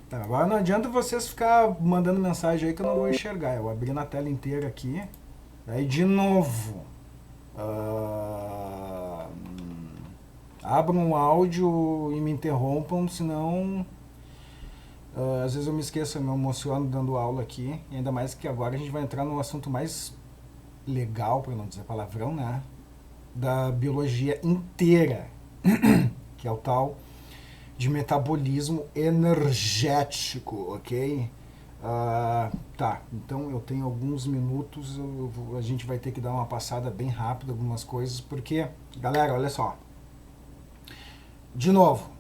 Tá, agora não adianta vocês ficar mandando mensagem aí que eu não vou enxergar. Eu abri na tela inteira aqui. Aí de novo. Ah, abram um áudio e me interrompam, senão às vezes eu me esqueço, eu me emociono dando aula aqui. E ainda mais que agora a gente vai entrar no assunto mais legal, para não dizer palavrão, né? Da biologia inteira, que é o tal de metabolismo energético, ok? Tá, então eu tenho alguns minutos, a gente vai ter que dar uma passada bem rápida algumas coisas, porque, galera, olha só. De novo,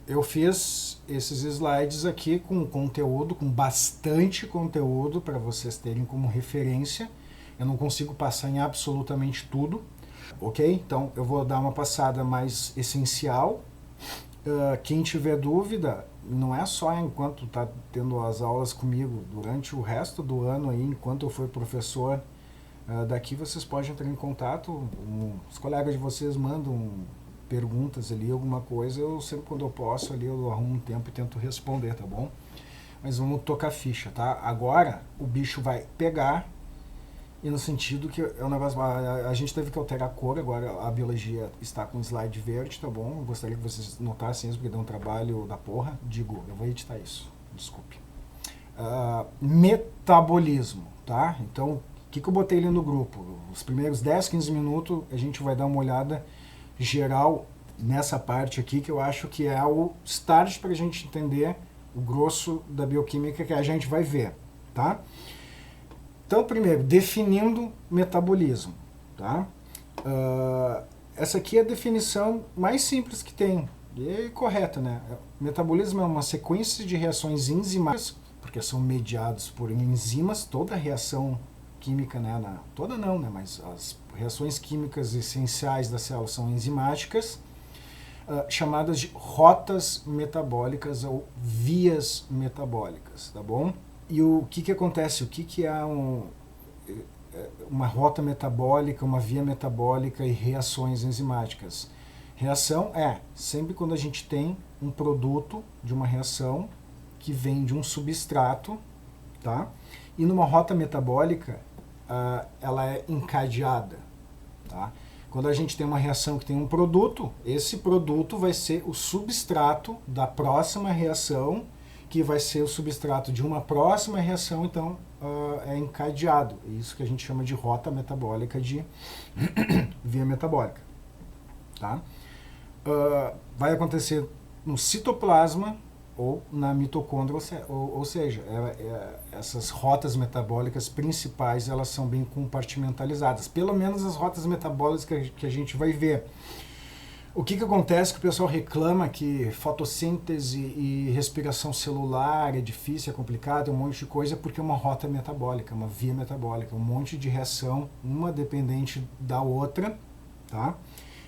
eu fiz esses slides aqui com conteúdo, com bastante conteúdo para vocês terem como referência. Eu não consigo passar em absolutamente tudo, ok? Então eu vou dar uma passada mais essencial. Quem tiver dúvida, não é só enquanto está tendo as aulas comigo, durante o resto do ano aí, enquanto eu for professor daqui, vocês podem entrar em contato, os colegas de vocês mandam perguntas ali, alguma coisa, eu sempre quando eu posso ali, eu arrumo um tempo e tento responder, tá bom? Mas vamos tocar ficha, tá? Agora o bicho vai pegar, e no sentido que é um negócio, a gente teve que alterar a cor, agora a biologia está com slide verde, tá bom? Eu gostaria que vocês notassem isso, porque dá um trabalho da porra. Digo, eu vou editar isso, desculpe. Metabolismo, tá? Então, o que eu botei ali no grupo? Os primeiros 10, 15 minutos a gente vai dar uma olhada geral nessa parte aqui, que eu acho que é o start para a gente entender o grosso da bioquímica que a gente vai ver, tá? Então, primeiro, definindo metabolismo, tá? Essa aqui é a definição mais simples que tem, e é correta, né? Metabolismo é uma sequência de reações enzimáticas, porque são mediados por enzimas, toda reação química, né? Toda não, né? Mas as reações químicas essenciais da célula são enzimáticas, chamadas de rotas metabólicas ou vias metabólicas, tá bom? E o que acontece? O que é uma rota metabólica, uma via metabólica e reações enzimáticas? Reação é sempre quando a gente tem um produto de uma reação que vem de um substrato, tá? E numa rota metabólica, ela é encadeada, tá? Quando a gente tem uma reação que tem um produto, esse produto vai ser o substrato da próxima reação, que vai ser o substrato de uma próxima reação, então é encadeado. É isso que a gente chama de rota metabólica, de via metabólica. Tá? Vai acontecer no citoplasma ou na mitocôndria, ou seja, essas rotas metabólicas principais, elas são bem compartimentalizadas, pelo menos as rotas metabólicas que a gente vai ver. O que acontece que o pessoal reclama que fotossíntese e respiração celular é difícil, é complicado, é um monte de coisa, porque é uma rota metabólica, uma via metabólica, um monte de reação, uma dependente da outra, tá?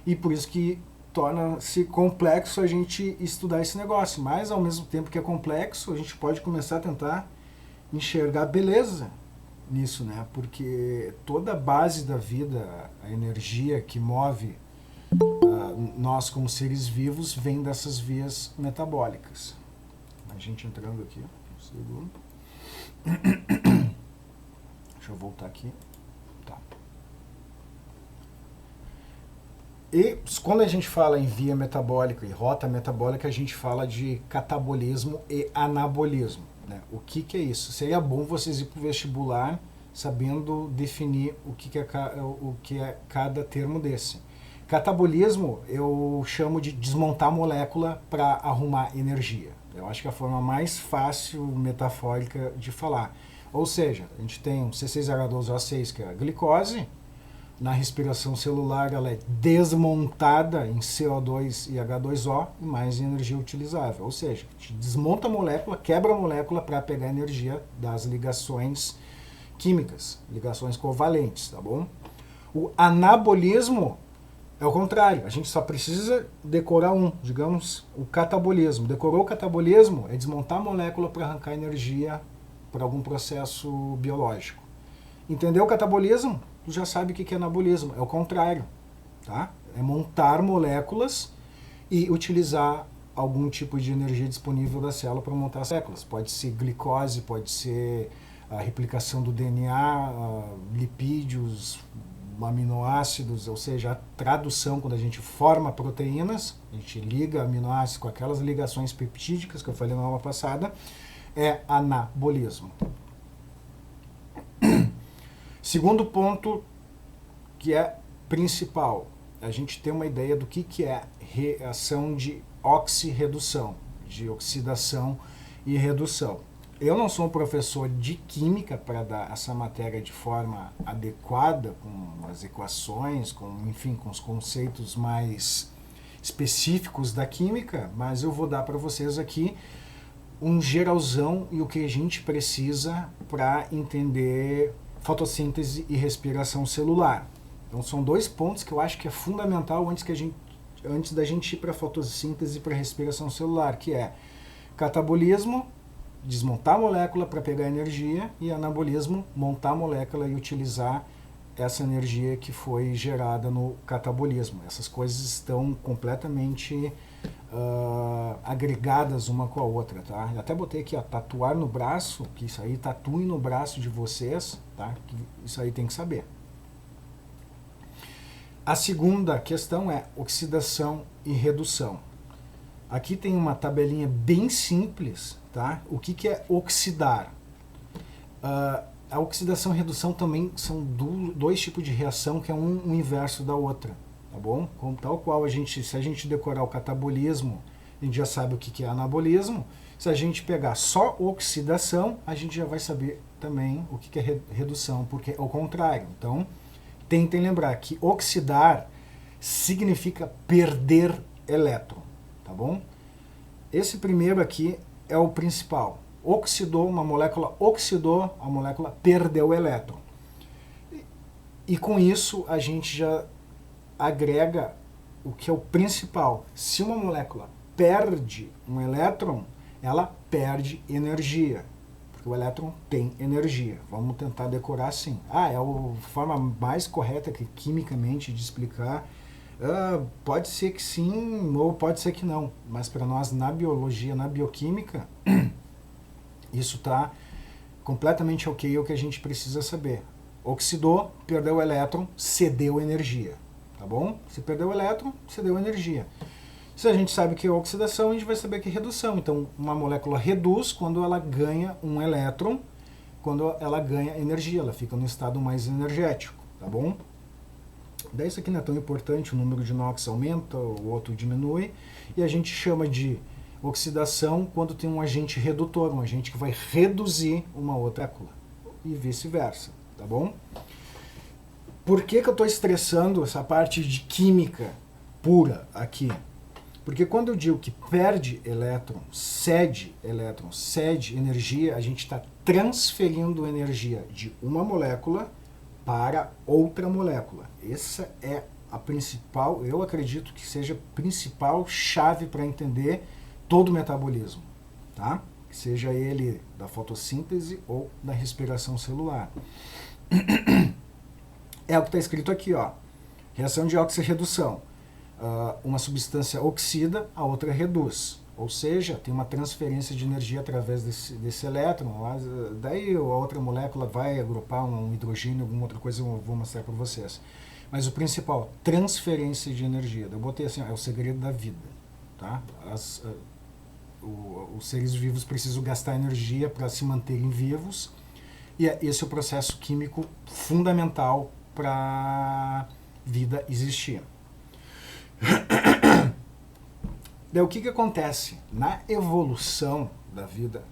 E por isso que torna-se complexo a gente estudar esse negócio, mas ao mesmo tempo que é complexo, a gente pode começar a tentar enxergar beleza nisso, né? Porque toda a base da vida, a energia que move nós como seres vivos vem dessas vias metabólicas. A gente entrando aqui, um segundo. Deixa eu voltar aqui. Tá. E quando a gente fala em via metabólica e rota metabólica, a gente fala de catabolismo e anabolismo, né? O que é isso? Seria bom vocês ir para o vestibular sabendo definir o que é cada termo desse. Catabolismo eu chamo de desmontar a molécula para arrumar energia. Eu acho que é a forma mais fácil, metafórica de falar. Ou seja, a gente tem um C6H12O6, que é a glicose. Na respiração celular ela é desmontada em CO2 e H2O e mais energia utilizável. Ou seja, a gente desmonta a molécula, quebra a molécula para pegar energia das ligações químicas, ligações covalentes, tá bom? O anabolismo é o contrário, a gente só precisa decorar digamos, o catabolismo. Decorou o catabolismo, é desmontar a molécula para arrancar energia para algum processo biológico. Entendeu o catabolismo? Tu já sabe o que é anabolismo, é o contrário, tá? É montar moléculas e utilizar algum tipo de energia disponível da célula para montar as células. Pode ser glicose, pode ser a replicação do DNA, lipídios, aminoácidos, ou seja, a tradução, quando a gente forma proteínas, a gente liga aminoácidos com aquelas ligações peptídicas que eu falei na aula passada, é anabolismo. Segundo ponto, que é principal, a gente tem uma ideia do que é reação de oxirredução, de oxidação e redução. Eu não sou um professor de química para dar essa matéria de forma adequada, com as equações, enfim, com os conceitos mais específicos da química, mas eu vou dar para vocês aqui um geralzão e o que a gente precisa para entender fotossíntese e respiração celular. Então são dois pontos que eu acho que é fundamental antes da gente ir para fotossíntese e para respiração celular, que é catabolismo, desmontar a molécula para pegar energia, e anabolismo, montar a molécula e utilizar essa energia que foi gerada no catabolismo. Essas coisas estão completamente agregadas uma com a outra, tá? Eu até botei aqui, ó, tatuar no braço, que isso aí tatue no braço de vocês, tá? Que isso aí tem que saber. A segunda questão é oxidação e redução. Aqui tem uma tabelinha bem simples, tá? O que é oxidar? A oxidação e redução também são dois tipos de reação que é um inverso da outra, tá bom? Tal qual se a gente decorar o catabolismo, a gente já sabe o que é anabolismo. Se a gente pegar só oxidação, a gente já vai saber também o que é redução, porque é o contrário. Então, tentem lembrar que oxidar significa perder elétron, tá bom? Esse primeiro aqui é o principal. Uma molécula oxidou, a molécula perdeu o elétron. E com isso a gente já agrega o que é o principal. Se uma molécula perde um elétron, ela perde energia. Porque o elétron tem energia. Vamos tentar decorar assim. É a forma mais correta que quimicamente de explicar. Pode ser que sim, ou pode ser que não. Mas para nós, na biologia, na bioquímica, isso está completamente ok, é o que a gente precisa saber. Oxidou, perdeu o elétron, cedeu energia. Tá bom? Se perdeu o elétron, cedeu energia. Se a gente sabe que é oxidação, a gente vai saber que é redução. Então, uma molécula reduz quando ela ganha um elétron, quando ela ganha energia, ela fica no estado mais energético, tá bom? Daí isso aqui não é tão importante, o número de NOx aumenta, o outro diminui, e a gente chama de oxidação quando tem um agente redutor, um agente que vai reduzir uma outra molécula, e vice-versa, tá bom? Por que eu estou estressando essa parte de química pura aqui? Porque quando eu digo que perde elétron, cede energia, a gente está transferindo energia de uma molécula para outra molécula. Essa é a principal, eu acredito que seja a principal chave para entender todo o metabolismo, tá? Seja ele da fotossíntese ou da respiração celular. É o que está escrito aqui, ó. Reação de oxirredução. Uma substância oxida, a outra reduz. Ou seja, tem uma transferência de energia através desse elétron. Daí a outra molécula vai agrupar um hidrogênio, alguma outra coisa, eu vou mostrar para vocês. Mas o principal, transferência de energia. Eu botei assim, é o segredo da vida. Tá? Os seres vivos precisam gastar energia para se manterem vivos. E esse é o processo químico fundamental para a vida existir. Daí o que acontece? Na evolução da vida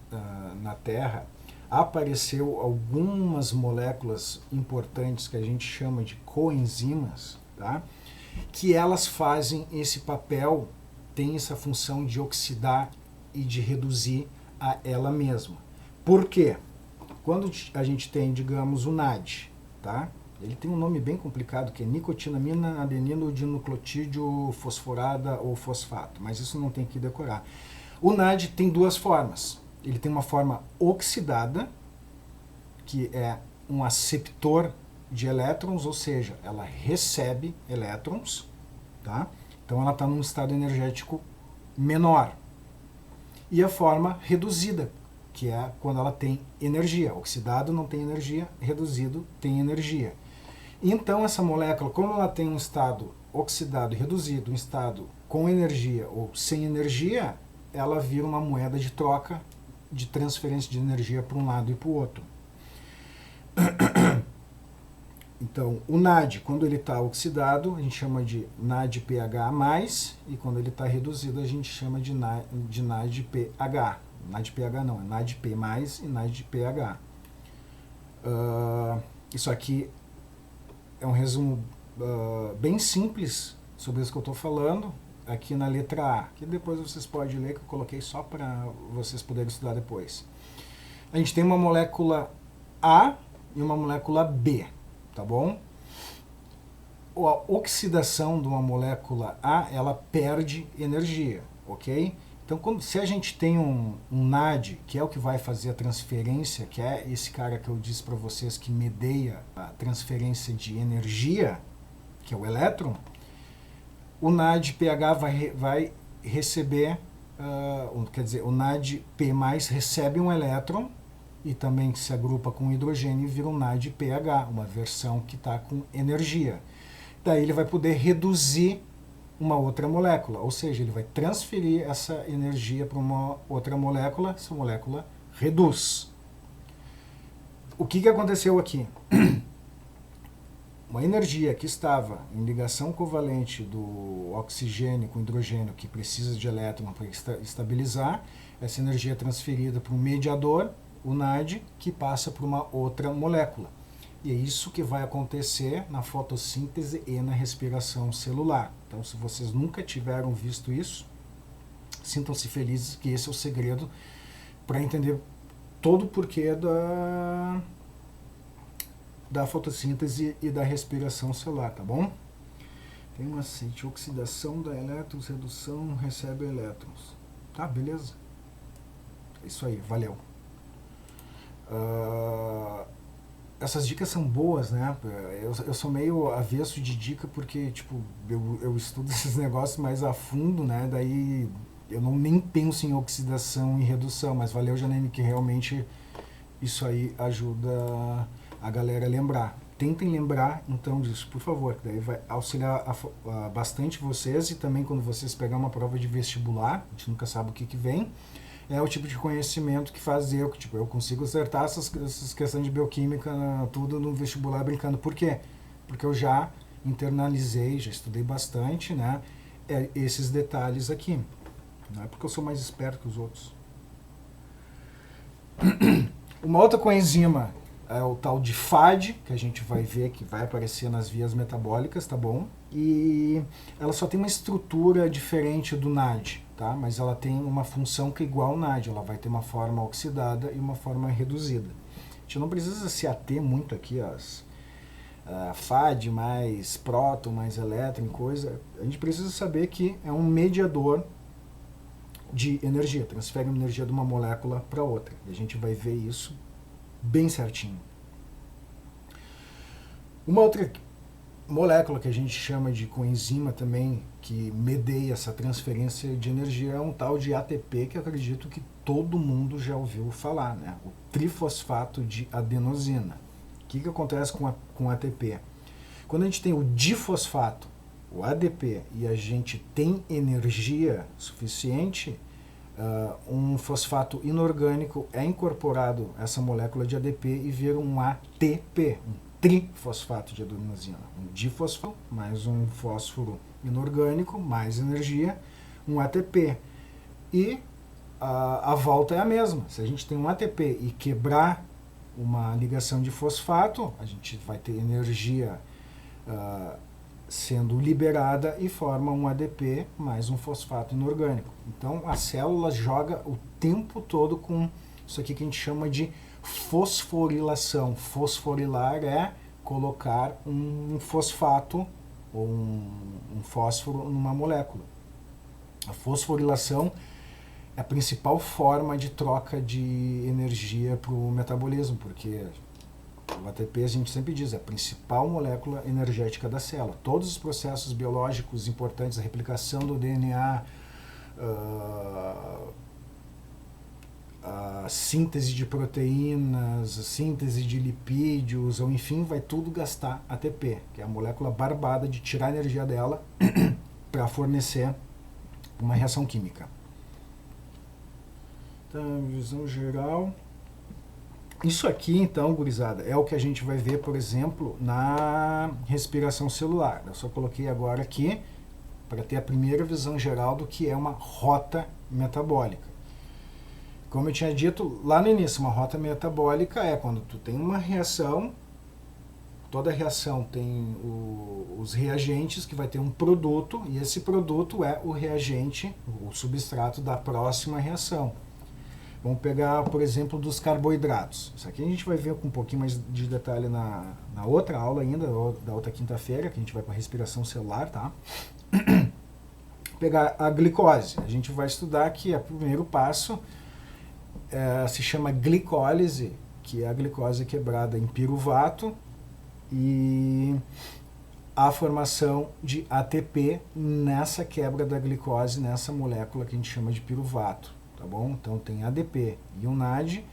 na Terra, apareceu algumas moléculas importantes que a gente chama de coenzimas, tá? Que elas fazem esse papel, tem essa função de oxidar e de reduzir a ela mesma. Por quê? Quando a gente tem, digamos, o NAD, tá? Ele tem um nome bem complicado, que é nicotinamina adenino dinucleotídeo fosforada ou fosfato, mas isso não tem que decorar. O NAD tem duas formas. Ele tem uma forma oxidada, que é um aceptor de elétrons, ou seja, ela recebe elétrons, tá? Então ela está num estado energético menor. E a forma reduzida, que é quando ela tem energia. Oxidado não tem energia, reduzido tem energia. Então essa molécula, como ela tem um estado oxidado e reduzido, um estado com energia ou sem energia, ela vira uma moeda de troca, de transferência de energia para um lado e para o outro. Então, o NAD, quando ele está oxidado, a gente chama de NADPH+, e quando ele está reduzido, a gente chama de NADPH. NADPH não, é NADP+, e NADPH. Isso aqui é um resumo bem simples sobre isso que eu estou falando, aqui na letra A, que depois vocês podem ler, que eu coloquei só para vocês poderem estudar depois. A gente tem uma molécula A e uma molécula B, tá bom? A oxidação de uma molécula A, ela perde energia, ok? Então, se a gente tem um NAD, que é o que vai fazer a transferência, que é esse cara que eu disse para vocês que medeia a transferência de energia, que é o elétron, o NADPH vai receber, quer dizer, o NADP+, recebe um elétron e também se agrupa com hidrogênio e vira um NADPH, uma versão que está com energia. Daí ele vai poder reduzir uma outra molécula, ou seja, ele vai transferir essa energia para uma outra molécula, essa molécula reduz. O que aconteceu aqui? Uma energia que estava em ligação covalente do oxigênio com hidrogênio, que precisa de elétron para estabilizar, essa energia é transferida para um mediador, o NAD, que passa para uma outra molécula. E é isso que vai acontecer na fotossíntese e na respiração celular. Então, se vocês nunca tiveram visto isso, sintam-se felizes que esse é o segredo para entender todo o porquê da fotossíntese e da respiração celular, tá bom? Tem uma macete, oxidação da elétrons, redução, recebe elétrons. Tá, beleza? Isso aí, valeu. Essas dicas são boas, né? Eu sou meio avesso de dica porque, tipo, eu estudo esses negócios mais a fundo, né? Daí eu nem penso em oxidação e redução, mas valeu, Janine, que realmente isso aí ajuda a galera a lembrar. Tentem lembrar, então, disso, por favor, que daí vai auxiliar bastante vocês, e também quando vocês pegar uma prova de vestibular, a gente nunca sabe o que vem, é o tipo de conhecimento que faz eu, que tipo, eu consigo acertar essas questões de bioquímica, tudo no vestibular brincando. Por quê? Porque eu já internalizei, já estudei bastante, né, esses detalhes aqui. Não é porque eu sou mais esperto que os outros. Uma outra coenzima é o tal de FAD, que a gente vai ver que vai aparecer nas vias metabólicas, tá bom? E ela só tem uma estrutura diferente do NAD, tá? Mas ela tem uma função que é igual ao NAD, ela vai ter uma forma oxidada e uma forma reduzida. A gente não precisa se ater muito aqui às FAD mais próton, mais elétron, coisa. A gente precisa saber que é um mediador de energia, transfere energia de uma molécula para outra. E a gente vai ver isso bem certinho. Uma outra molécula que a gente chama de coenzima também, que medeia essa transferência de energia, é um tal de ATP, que eu acredito que todo mundo já ouviu falar, né? O trifosfato de adenosina. O que acontece com ATP? Quando a gente tem o difosfato, o ADP, e a gente tem energia suficiente, um fosfato inorgânico é incorporado a essa molécula de ADP e vira um ATP, um trifosfato de adenosina. Um difosfato mais um fósforo inorgânico, mais energia, um ATP. E a volta é a mesma. Se a gente tem um ATP e quebrar uma ligação de fosfato, a gente vai ter energia sendo liberada e forma um ADP mais um fosfato inorgânico. Então a célula joga o tempo todo com isso aqui que a gente chama de fosforilação. Fosforilar é colocar um fosfato ou um fósforo numa molécula. A fosforilação é a principal forma de troca de energia para o metabolismo, porque o ATP, a gente sempre diz, é a principal molécula energética da célula. Todos os processos biológicos importantes, a replicação do DNA, a síntese de proteínas, a síntese de lipídios, ou enfim, vai tudo gastar ATP, que é a molécula barbada de tirar a energia dela para fornecer uma reação química. Então, visão geral. Isso aqui, então, gurizada, é o que a gente vai ver, por exemplo, na respiração celular. Eu só coloquei agora aqui para ter a primeira visão geral do que é uma rota metabólica. Como eu tinha dito lá no início, uma rota metabólica é quando tu tem uma reação, toda reação tem os reagentes, que vai ter um produto, e esse produto é o reagente, o substrato da próxima reação. Vamos pegar, por exemplo, dos carboidratos. Isso aqui a gente vai ver com um pouquinho mais de detalhe na outra aula ainda, da outra quinta-feira, que a gente vai para a respiração celular, tá? Pegar a glicose. A gente vai estudar que o primeiro passo se chama glicólise, que é a glicose quebrada em piruvato, e a formação de ATP nessa quebra da glicose, nessa molécula que a gente chama de piruvato. Tá bom? Então tem ADP e o NAD.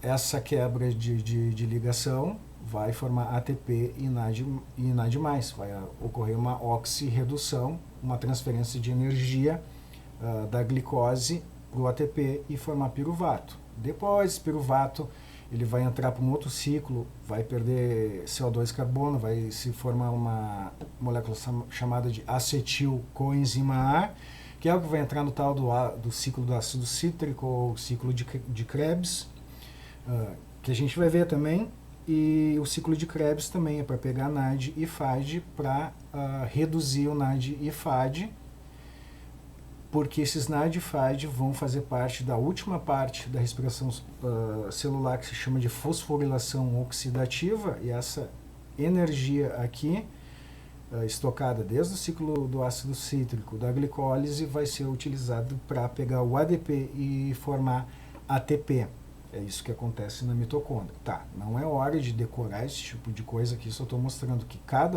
Essa quebra de ligação vai formar ATP e NAD+. Vai ocorrer uma oxirredução, uma transferência de energia da glicose para o ATP e formar piruvato. Depois, piruvato, ele vai entrar para um outro ciclo, vai perder CO2 carbono, vai se formar uma molécula chamada de acetil-coenzima A, que é o que vai entrar no tal do ciclo do ácido cítrico, ou ciclo de Krebs, que a gente vai ver também. E o ciclo de Krebs também é para pegar NAD e FAD para reduzir o NAD e FAD, porque esses NAD e FAD vão fazer parte da última parte da respiração celular, que se chama de fosforilação oxidativa, e essa energia aqui, estocada desde o ciclo do ácido cítrico, da glicólise, vai ser utilizado para pegar o ADP e formar ATP. É isso que acontece na mitocôndria. Tá, não é hora de decorar esse tipo de coisa aqui, só estou mostrando que a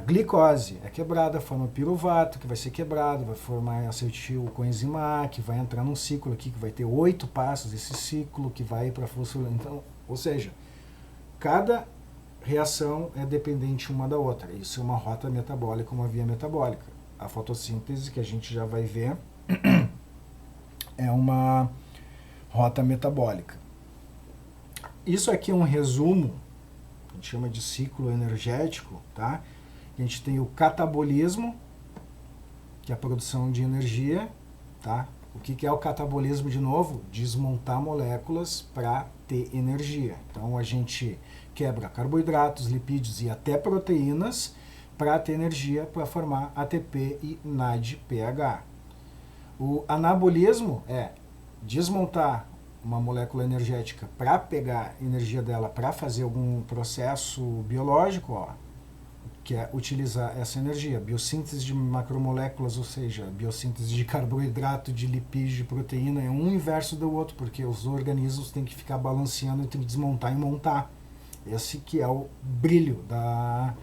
glicose é quebrada, forma piruvato, que vai ser quebrado, vai formar acetil-coenzima A, que vai entrar num ciclo aqui, que vai ter 8 passos, esse ciclo que vai para a fosforilação. Então, ou seja, cada reação é dependente uma da outra. Isso é uma rota metabólica, uma via metabólica. A fotossíntese, que a gente já vai ver, é uma rota metabólica. Isso aqui é um resumo, a gente chama de ciclo energético, tá? A gente tem o catabolismo, que é a produção de energia, tá? O que é o catabolismo, de novo? Desmontar moléculas para ter energia. Então, a gente quebra carboidratos, lipídios e até proteínas para ter energia para formar ATP e NADPH. O anabolismo é desmontar uma molécula energética para pegar energia dela para fazer algum processo biológico, que é utilizar essa energia. Biossíntese de macromoléculas, ou seja, biossíntese de carboidrato, de lipídio, de proteína, é um inverso do outro, porque os organismos têm que ficar balanceando entre desmontar e montar. Esse que é o brilho da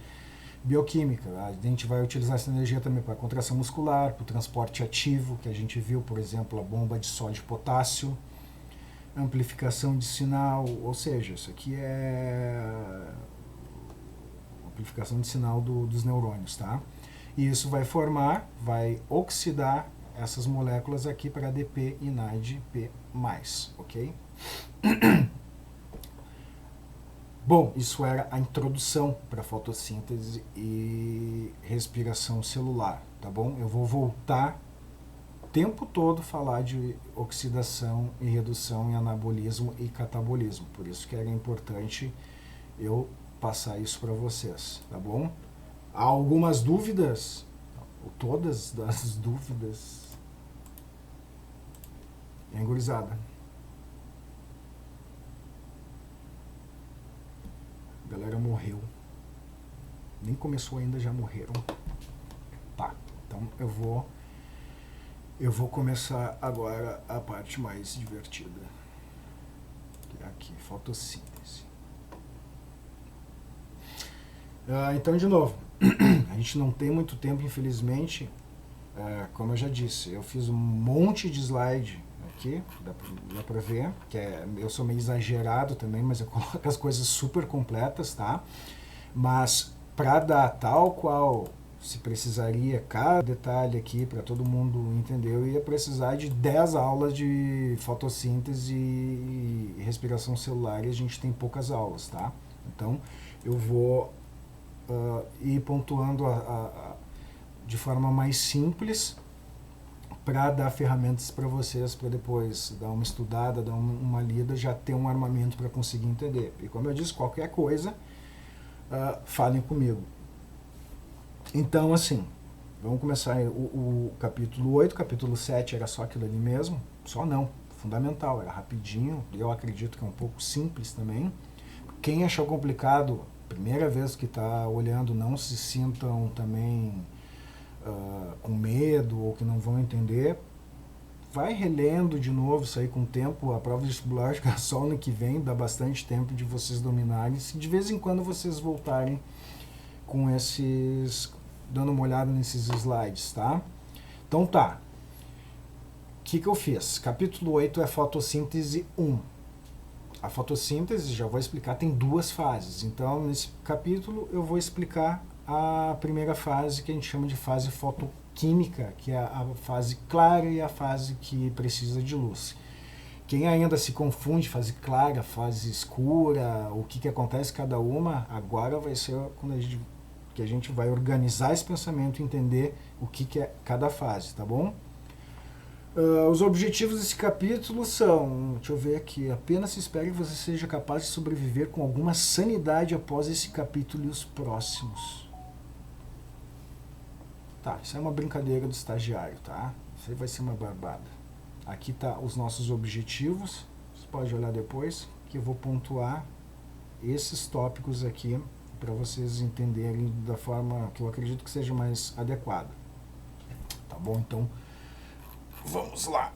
bioquímica. A gente vai utilizar essa energia também para contração muscular, para o transporte ativo, que a gente viu, por exemplo, a bomba de sódio e potássio, amplificação de sinal, ou seja, isso aqui é amplificação de sinal dos neurônios, tá? E isso vai formar, vai oxidar essas moléculas aqui para ADP e NADP+, ok? Bom, isso era a introdução para fotossíntese e respiração celular, tá bom? Eu vou voltar o tempo todo falar de oxidação e redução em anabolismo e catabolismo, por isso que era importante eu passar isso para vocês, tá bom? Há algumas dúvidas? Todas as dúvidas? Gurizada. A galera morreu. Nem começou ainda, já morreram. Tá, então eu vou começar agora a parte mais divertida. Que é aqui, fotossíntese. Então, de novo, a gente não tem muito tempo, infelizmente. Como eu já disse, eu fiz um monte de slide aqui, dá pra ver, eu sou meio exagerado também, mas eu coloco as coisas super completas, tá? Mas para dar tal qual se precisaria cada detalhe aqui para todo mundo entender, eu ia precisar de 10 aulas de fotossíntese e respiração celular, e a gente tem poucas aulas, tá? Então eu vou ir pontuando de forma mais simples para dar ferramentas para vocês, para depois dar uma estudada, dar uma lida, já ter um armamento para conseguir entender. E como eu disse, qualquer coisa, falem comigo. Então, assim, vamos começar o capítulo 8, capítulo 7 era só aquilo ali mesmo, só não, fundamental, era rapidinho, eu acredito que é um pouco simples também. Quem achou complicado, primeira vez que está olhando, não se sintam também com medo ou que não vão entender, vai relendo de novo isso aí com o tempo. A prova de vestibular é só ano que vem, dá bastante tempo de vocês dominarem, se de vez em quando vocês voltarem com esses, dando uma olhada nesses slides, tá? Então tá, o que eu fiz? Capítulo 8 é fotossíntese 1. A fotossíntese, já vou explicar, tem duas fases. Então, nesse capítulo, eu vou explicar a primeira fase, que a gente chama de fase fotoquímica, que é a fase clara e a fase que precisa de luz. Quem ainda se confunde, fase clara, fase escura, o que acontece cada uma, agora vai ser quando a gente vai organizar esse pensamento e entender o que é cada fase, tá bom? Os objetivos desse capítulo são, deixa eu ver aqui, apenas espero que você seja capaz de sobreviver com alguma sanidade após esse capítulo e os próximos. Tá, isso é uma brincadeira do estagiário, tá? Isso aí vai ser uma barbada. Aqui tá os nossos objetivos, você pode olhar depois, que eu vou pontuar esses tópicos aqui para vocês entenderem da forma que eu acredito que seja mais adequada. Tá bom? Então, vamos lá.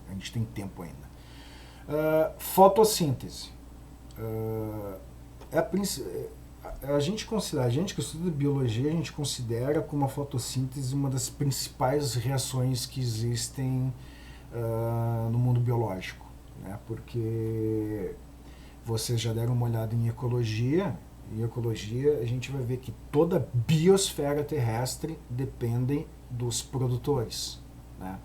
A gente tem tempo ainda. Fotossíntese. A gente que estuda biologia, a gente considera como a fotossíntese uma das principais reações que existem no mundo biológico, né? Porque vocês já deram uma olhada em ecologia. Em ecologia, a gente vai ver que toda a biosfera terrestre depende dos produtores, né?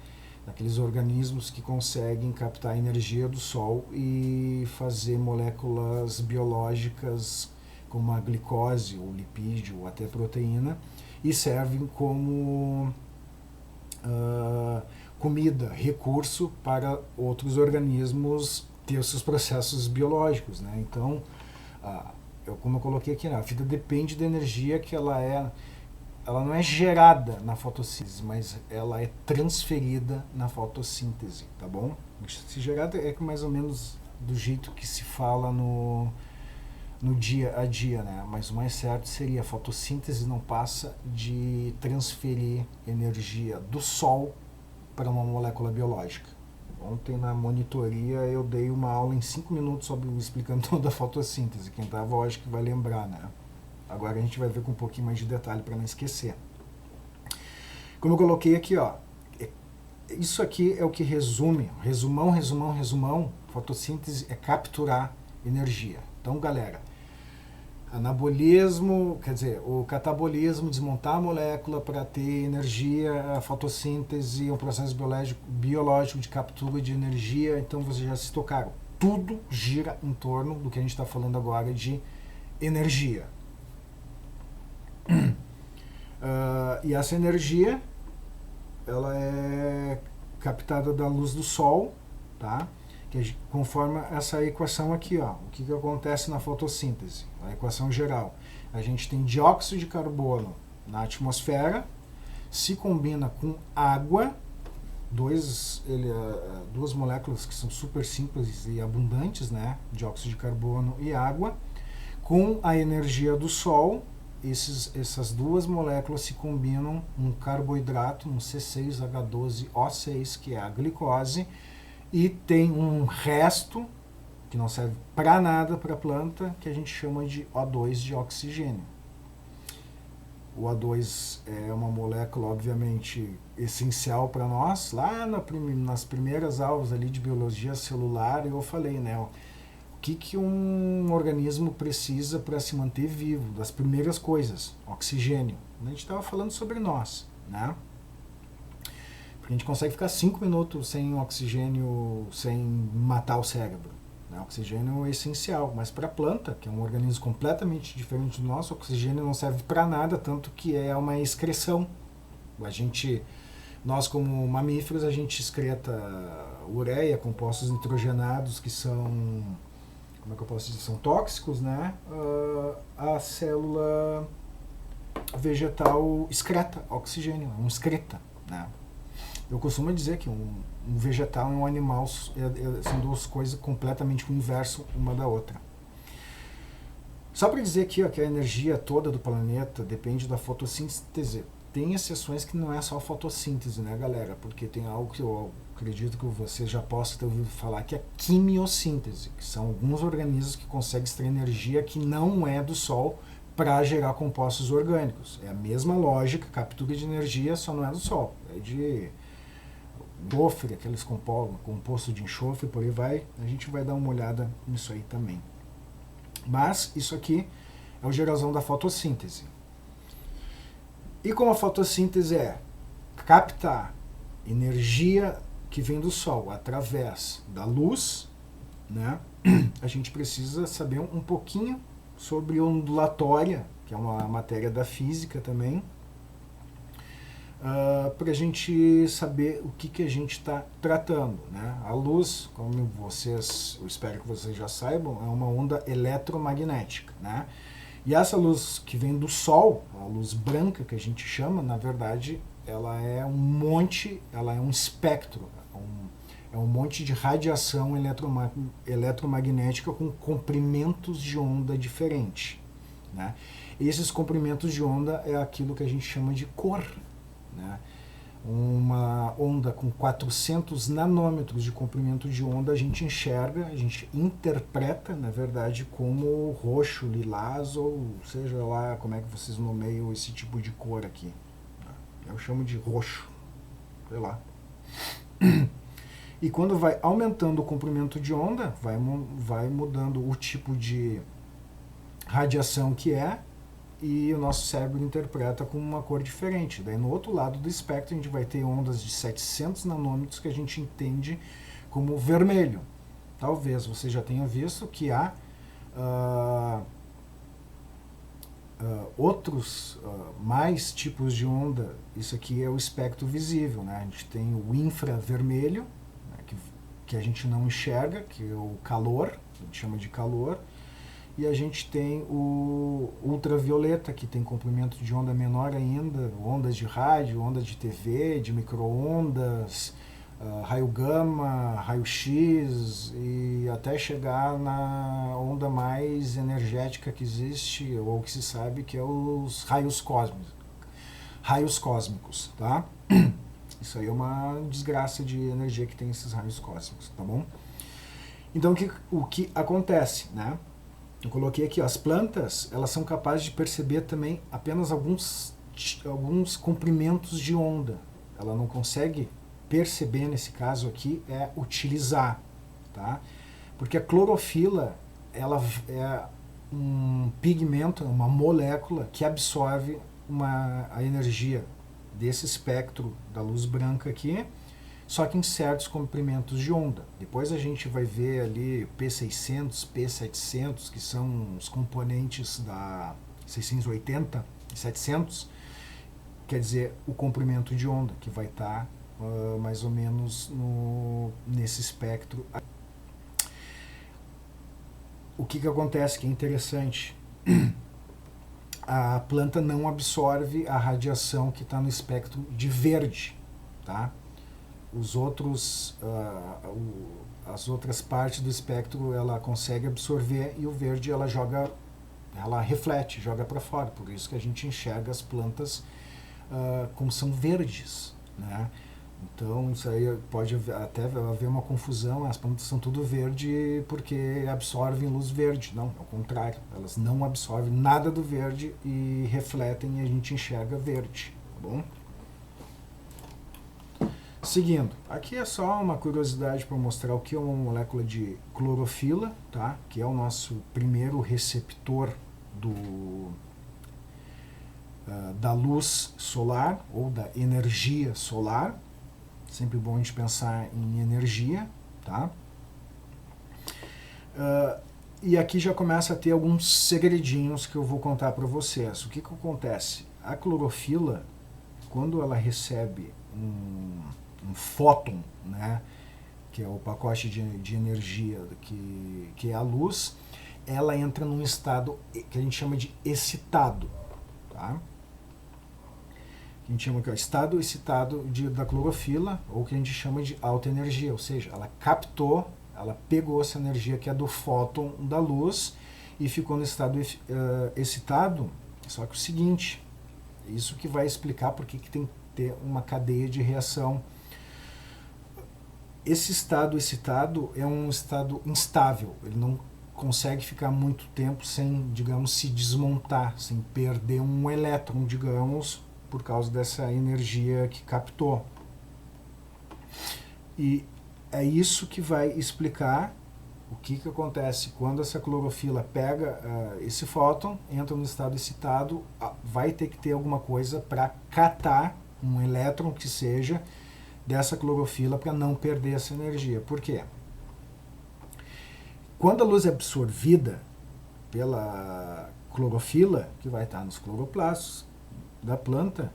Daqueles organismos que conseguem captar a energia do Sol e fazer moléculas biológicas como a glicose, ou lipídio, ou até proteína, e servem como comida, recurso para outros organismos ter os seus processos biológicos, né? Então, como eu coloquei aqui, a vida depende da energia que ela não é gerada na fotossíntese, mas ela é transferida na fotossíntese, tá bom? Se gerada é mais ou menos do jeito que se fala no dia a dia, né? Mas o mais certo seria a fotossíntese não passa de transferir energia do Sol para uma molécula biológica. Ontem na monitoria eu dei uma aula em 5 minutos explicando toda a fotossíntese. Quem estava, eu acho que vai lembrar, né? Agora a gente vai ver com um pouquinho mais de detalhe para não esquecer. Como eu coloquei aqui, ó, isso aqui é o que resume, resumão, fotossíntese é capturar energia. Então, galera, anabolismo, quer dizer, o catabolismo, desmontar a molécula para ter energia, a fotossíntese é um processo biológico de captura de energia. Então vocês já se tocaram. Tudo gira em torno do que a gente está falando agora de energia. E essa energia, ela é captada da luz do Sol, tá? Conforme essa equação aqui, ó, o que acontece na fotossíntese, a equação geral. A gente tem dióxido de carbono na atmosfera, se combina com água, duas moléculas que são super simples e abundantes, né? Dióxido de carbono e água, com a energia do Sol. Essas duas moléculas se combinam num carboidrato, um C6H12O6, que é a glicose, e tem um resto, que não serve para nada para a planta, que a gente chama de O2 de oxigênio. O O2 é uma molécula, obviamente, essencial para nós. Lá nas primeiras aulas ali de biologia celular, eu falei, né? O que um organismo precisa para se manter vivo? Das primeiras coisas, oxigênio. A gente estava falando sobre nós, né? Porque a gente consegue ficar 5 minutos sem oxigênio, sem matar o cérebro. O oxigênio é essencial, mas para a planta, que é um organismo completamente diferente do nosso, o oxigênio não serve para nada, tanto que é uma excreção. Nós como mamíferos, a gente excreta ureia, compostos nitrogenados que são, como é que eu posso dizer, são tóxicos, né? A célula vegetal excreta oxigênio, é um excreta, né? Eu costumo dizer que um vegetal e um animal são duas coisas completamente o inverso uma da outra. Só para dizer aqui, ó, que a energia toda do planeta depende da fotossíntese. Tem exceções que não é só fotossíntese, né, galera? Porque tem algo que eu acredito que você já possa ter ouvido falar, que é quimiossíntese, que são alguns organismos que conseguem extrair energia que não é do Sol para gerar compostos orgânicos. É a mesma lógica, captura de energia, só não é do Sol. É de enxofre, aqueles composto de enxofre, por aí vai, a gente vai dar uma olhada nisso aí também. Mas isso aqui é o geração da fotossíntese. E como a fotossíntese é captar energia que vem do Sol através da luz, né, a gente precisa saber um pouquinho sobre ondulatória, que é uma matéria da física também, para a gente saber o que a gente está tratando, né? A luz, como eu espero que vocês já saibam, é uma onda eletromagnética, né? E essa luz que vem do Sol, a luz branca que a gente chama, na verdade, ela é um espectro, é um monte de radiação eletromagnética com comprimentos de onda diferente, né? E esses comprimentos de onda é aquilo que a gente chama de cor, né? Uma onda com 400 nanômetros de comprimento de onda a gente enxerga, a gente interpreta, na verdade, como roxo, lilás, ou seja lá como é que vocês nomeiam esse tipo de cor aqui. Eu chamo de roxo, sei lá. E quando vai aumentando o comprimento de onda, vai mudando o tipo de radiação que é, e o nosso cérebro interpreta com uma cor diferente. Daí no outro lado do espectro a gente vai ter ondas de 700 nanômetros que a gente entende como vermelho. Talvez você já tenha visto que há outros mais tipos de onda. Isso aqui é o espectro visível, né? A gente tem o infravermelho, né, que a gente não enxerga, que é o calor, a gente chama de calor. E a gente tem o ultravioleta, que tem comprimento de onda menor ainda, ondas de rádio, ondas de TV, de micro-ondas, raio gama, raio X, e até chegar na onda mais energética que existe, ou que se sabe, que é os raios cósmicos, tá? Isso aí é uma desgraça de energia que tem esses raios cósmicos, tá bom? Então o que acontece, né? Eu coloquei aqui, ó, as plantas, elas são capazes de perceber também apenas alguns comprimentos de onda. Ela não consegue perceber, nesse caso aqui, é utilizar, tá? Porque a clorofila, ela é um pigmento, uma molécula que absorve a energia desse espectro da luz branca aqui, só que em certos comprimentos de onda. Depois a gente vai ver ali P600, P700, que são os componentes da 680 e 700, quer dizer, o comprimento de onda, que vai estar mais ou menos nesse espectro. O que acontece que é interessante? A planta não absorve a radiação que está no espectro de verde, tá? As outras partes do espectro ela consegue absorver, e o verde ela reflete, joga para fora. Por isso que a gente enxerga as plantas como são verdes, né? Então isso aí pode até haver uma confusão, as plantas são tudo verde porque absorvem luz verde. Não, ao contrário, elas não absorvem nada do verde e refletem e a gente enxerga verde, tá bom? Seguindo, aqui é só uma curiosidade para mostrar o que é uma molécula de clorofila, tá? Que é o nosso primeiro receptor da luz solar ou da energia solar. Sempre bom a gente pensar em energia, tá? E aqui já começa a ter alguns segredinhos que eu vou contar para vocês. O que acontece? A clorofila, quando ela recebe um fóton, né, que é o pacote de energia que é a luz, ela entra num estado que a gente chama de excitado, tá? Que a gente chama que é o estado excitado da clorofila, ou que a gente chama de alta energia, ou seja, ela captou, ela pegou essa energia que é do fóton da luz e ficou no estado excitado. Só que o seguinte, isso que vai explicar porque que tem que ter uma cadeia de reação. Esse estado excitado é um estado instável, ele não consegue ficar muito tempo sem, digamos, se desmontar, sem perder um elétron, digamos, por causa dessa energia que captou. E é isso que vai explicar o que acontece quando essa clorofila pega esse fóton, entra no estado excitado, vai ter que ter alguma coisa para catar um elétron que seja dessa clorofila para não perder essa energia. Por quê? Quando a luz é absorvida pela clorofila, que vai estar nos cloroplastos da planta,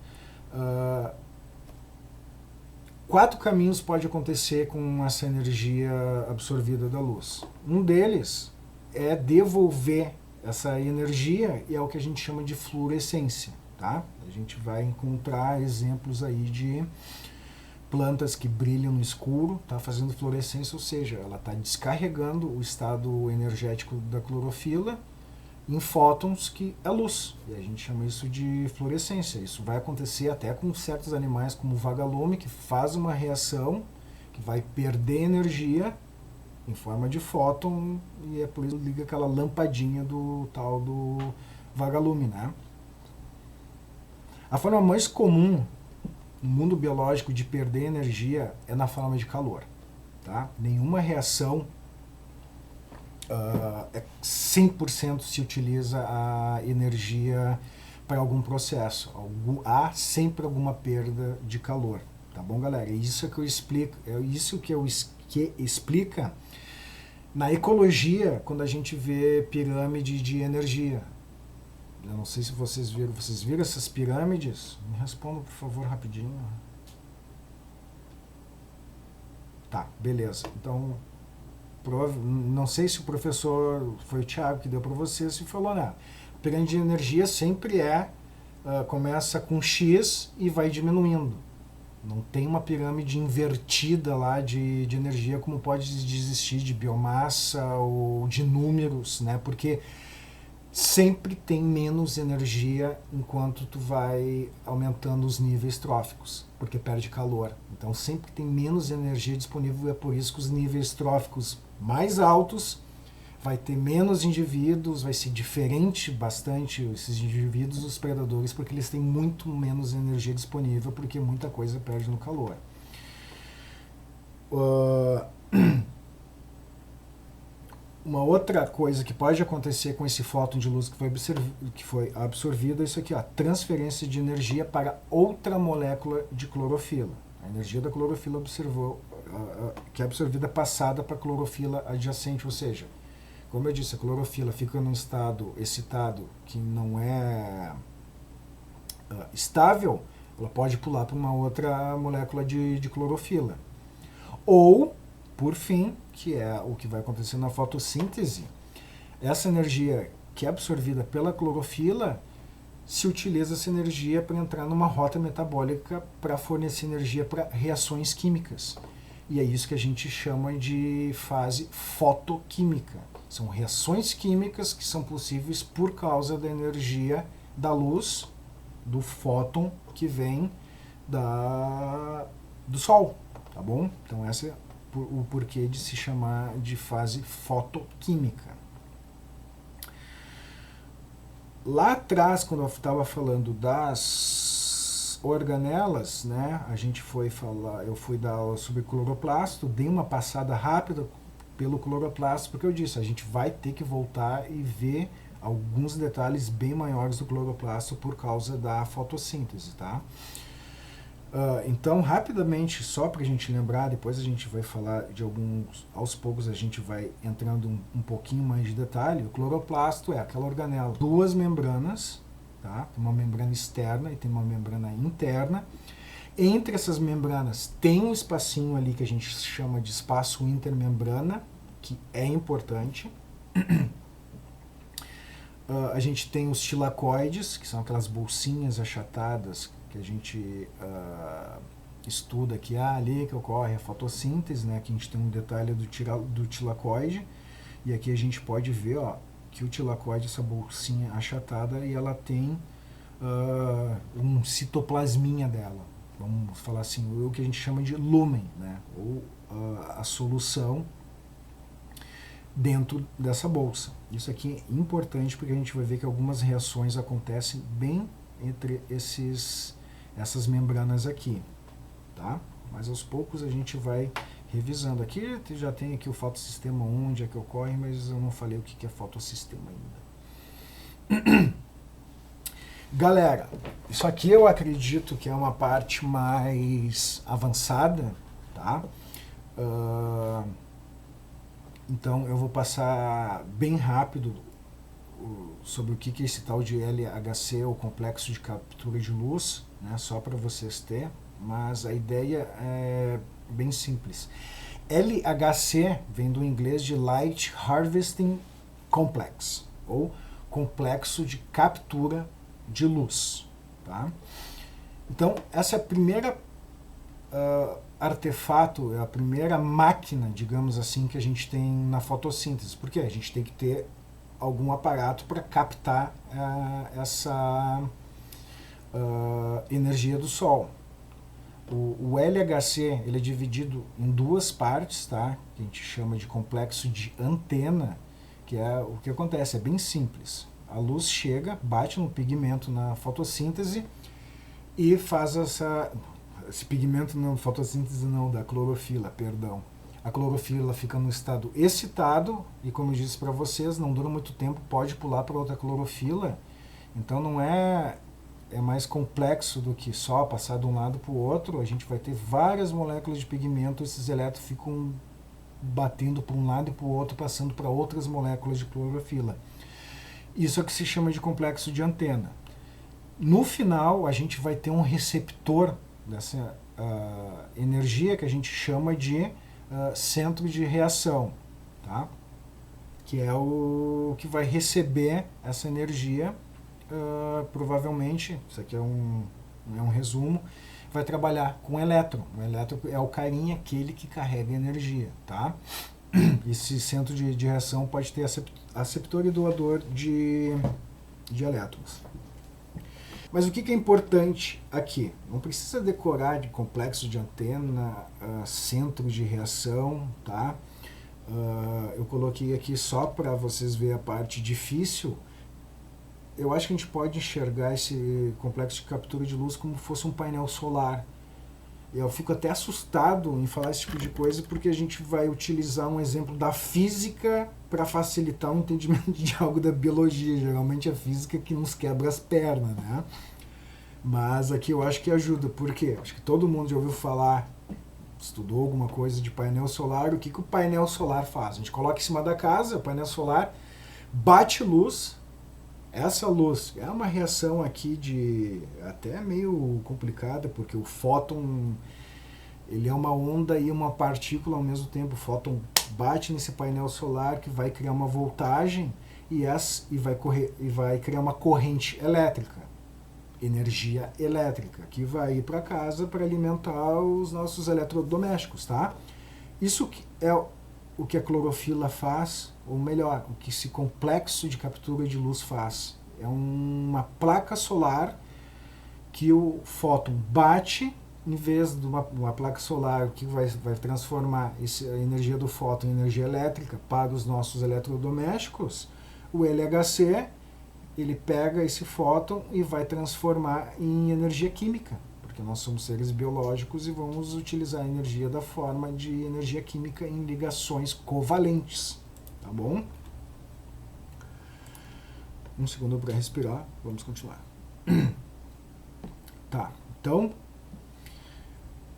4 caminhos pode acontecer com essa energia absorvida da luz. Um deles é devolver essa energia, e é o que a gente chama de fluorescência, tá? A gente vai encontrar exemplos aí de plantas que brilham no escuro, tá fazendo fluorescência, ou seja, ela está descarregando o estado energético da clorofila em fótons, que é luz. E a gente chama isso de fluorescência. Isso vai acontecer até com certos animais, como o vagalume, que faz uma reação, que vai perder energia em forma de fóton, e é por isso que liga aquela lampadinha do tal do vagalume, né? A forma mais comum no mundo biológico de perder energia é na forma de calor, tá? Nenhuma reação 100% se utiliza a energia para algum processo. Há sempre alguma perda de calor, tá bom, galera? É isso que eu explico, é isso que explica na ecologia quando a gente vê pirâmide de energia. Eu não sei se vocês viram essas pirâmides? Me respondam, por favor, rapidinho. Tá, beleza. Então, não sei se o professor, foi o Thiago que deu para vocês, e falou, né? A pirâmide de energia sempre começa com X e vai diminuindo. Não tem uma pirâmide invertida lá de energia como pode existir de biomassa ou de números, né? Porque sempre tem menos energia enquanto tu vai aumentando os níveis tróficos, porque perde calor. Então sempre tem menos energia disponível, é por isso que os níveis tróficos mais altos vai ter menos indivíduos, vai ser diferente bastante esses indivíduos dos predadores, porque eles têm muito menos energia disponível, porque muita coisa perde no calor. Uma outra coisa que pode acontecer com esse fóton de luz que foi absorvido é isso aqui, ó, transferência de energia para outra molécula de clorofila. A energia da clorofila que é absorvida passada para a clorofila adjacente, ou seja, como eu disse, a clorofila fica num estado excitado que não é estável, ela pode pular para uma outra molécula de clorofila. Ou, por fim, que é o que vai acontecer na fotossíntese, essa energia que é absorvida pela clorofila, se utiliza essa energia para entrar numa rota metabólica para fornecer energia para reações químicas. E é isso que a gente chama de fase fotoquímica. São reações químicas que são possíveis por causa da energia da luz, do fóton que vem do Sol, tá bom? Então esse é o porquê de se chamar de fase fotoquímica. Lá atrás, quando eu estava falando das organelas, né, eu fui dar sobre cloroplasto, dei uma passada rápida pelo cloroplasto, porque eu disse, a gente vai ter que voltar e ver alguns detalhes bem maiores do cloroplasto por causa da fotossíntese, tá? Então, rapidamente, só para a gente lembrar, depois a gente vai falar de alguns, aos poucos a gente vai entrando um pouquinho mais de detalhe. O cloroplasto é aquela organela, duas membranas, tá? Uma membrana externa e tem uma membrana interna. Entre essas membranas tem um espacinho ali que a gente chama de espaço intermembrana, que é importante. A gente tem os tilacoides, que são aquelas bolsinhas achatadas que a gente estuda aqui, ali que ocorre a fotossíntese, né? Que a gente tem um detalhe do tilacoide, e aqui a gente pode ver, ó, que o tilacoide, essa bolsinha achatada, e ela tem um citoplasminha dela, vamos falar assim, o que a gente chama de lúmen, né? Ou a solução dentro dessa bolsa. Isso aqui é importante porque a gente vai ver que algumas reações acontecem bem entre essas membranas aqui, tá? Mas aos poucos a gente vai revisando. Aqui já tem aqui o fotossistema, onde é que ocorre, mas eu não falei o que é fotossistema ainda. Galera, isso aqui eu acredito que é uma parte mais avançada, tá? Então eu vou passar bem rápido sobre o que é esse tal de LHC, o complexo de captura de luz, né, só para vocês terem, mas a ideia é bem simples. LHC vem do inglês de Light Harvesting Complex, ou complexo de captura de luz. Tá? Então, essa é a primeira artefato, é a primeira máquina, digamos assim, que a gente tem na fotossíntese. Porque a gente tem que ter algum aparato para captar essa energia do Sol. O LHC ele é dividido em duas partes, tá? Que a gente chama de complexo de antena, que é o que acontece, é bem simples. A luz chega, bate no pigmento na fotossíntese e faz esse pigmento não, fotossíntese não, da clorofila, perdão. A clorofila fica no estado excitado e, como eu disse para vocês, não dura muito tempo, pode pular para outra clorofila. Então não é mais complexo do que só passar de um lado para o outro. A gente vai ter várias moléculas de pigmento, esses elétrons ficam batendo para um lado e para o outro, passando para outras moléculas de clorofila. Isso é o que se chama de complexo de antena. No final, a gente vai ter um receptor dessa energia que a gente chama de centro de reação, tá? Que é o que vai receber essa energia, provavelmente, isso aqui é um resumo, vai trabalhar com elétron. O elétron é o carinha, aquele que carrega energia, tá? Esse centro de reação pode ter aceptor e doador de elétrons. Mas o que é importante aqui? Não precisa decorar de complexo de antena, centro de reação, tá? Eu coloquei aqui só para vocês verem a parte difícil. Eu acho que a gente pode enxergar esse complexo de captura de luz como se fosse um painel solar. Eu fico até assustado em falar esse tipo de coisa porque a gente vai utilizar um exemplo da física para facilitar o entendimento de algo da biologia. Geralmente é a física que nos quebra as pernas, né? Mas aqui eu acho que ajuda. Por quê? Acho que todo mundo já ouviu falar, estudou alguma coisa de painel solar. O que o painel solar faz? A gente coloca em cima da casa, o painel solar bate luz. Essa luz é uma reação aqui até meio complicada, porque o fóton ele é uma onda e uma partícula ao mesmo tempo. O fóton bate nesse painel solar que vai criar uma voltagem e vai criar uma corrente elétrica, energia elétrica, que vai ir para casa para alimentar os nossos eletrodomésticos, tá? Isso é o que a clorofila faz, ou melhor, o que esse complexo de captura de luz faz. É uma placa solar que o fóton bate em vez de uma placa solar que vai transformar a energia do fóton em energia elétrica para os nossos eletrodomésticos, o LHC ele pega esse fóton e vai transformar em energia química, porque nós somos seres biológicos e vamos utilizar a energia da forma de energia química em ligações covalentes, tá bom? Um segundo para respirar, vamos continuar. Tá, então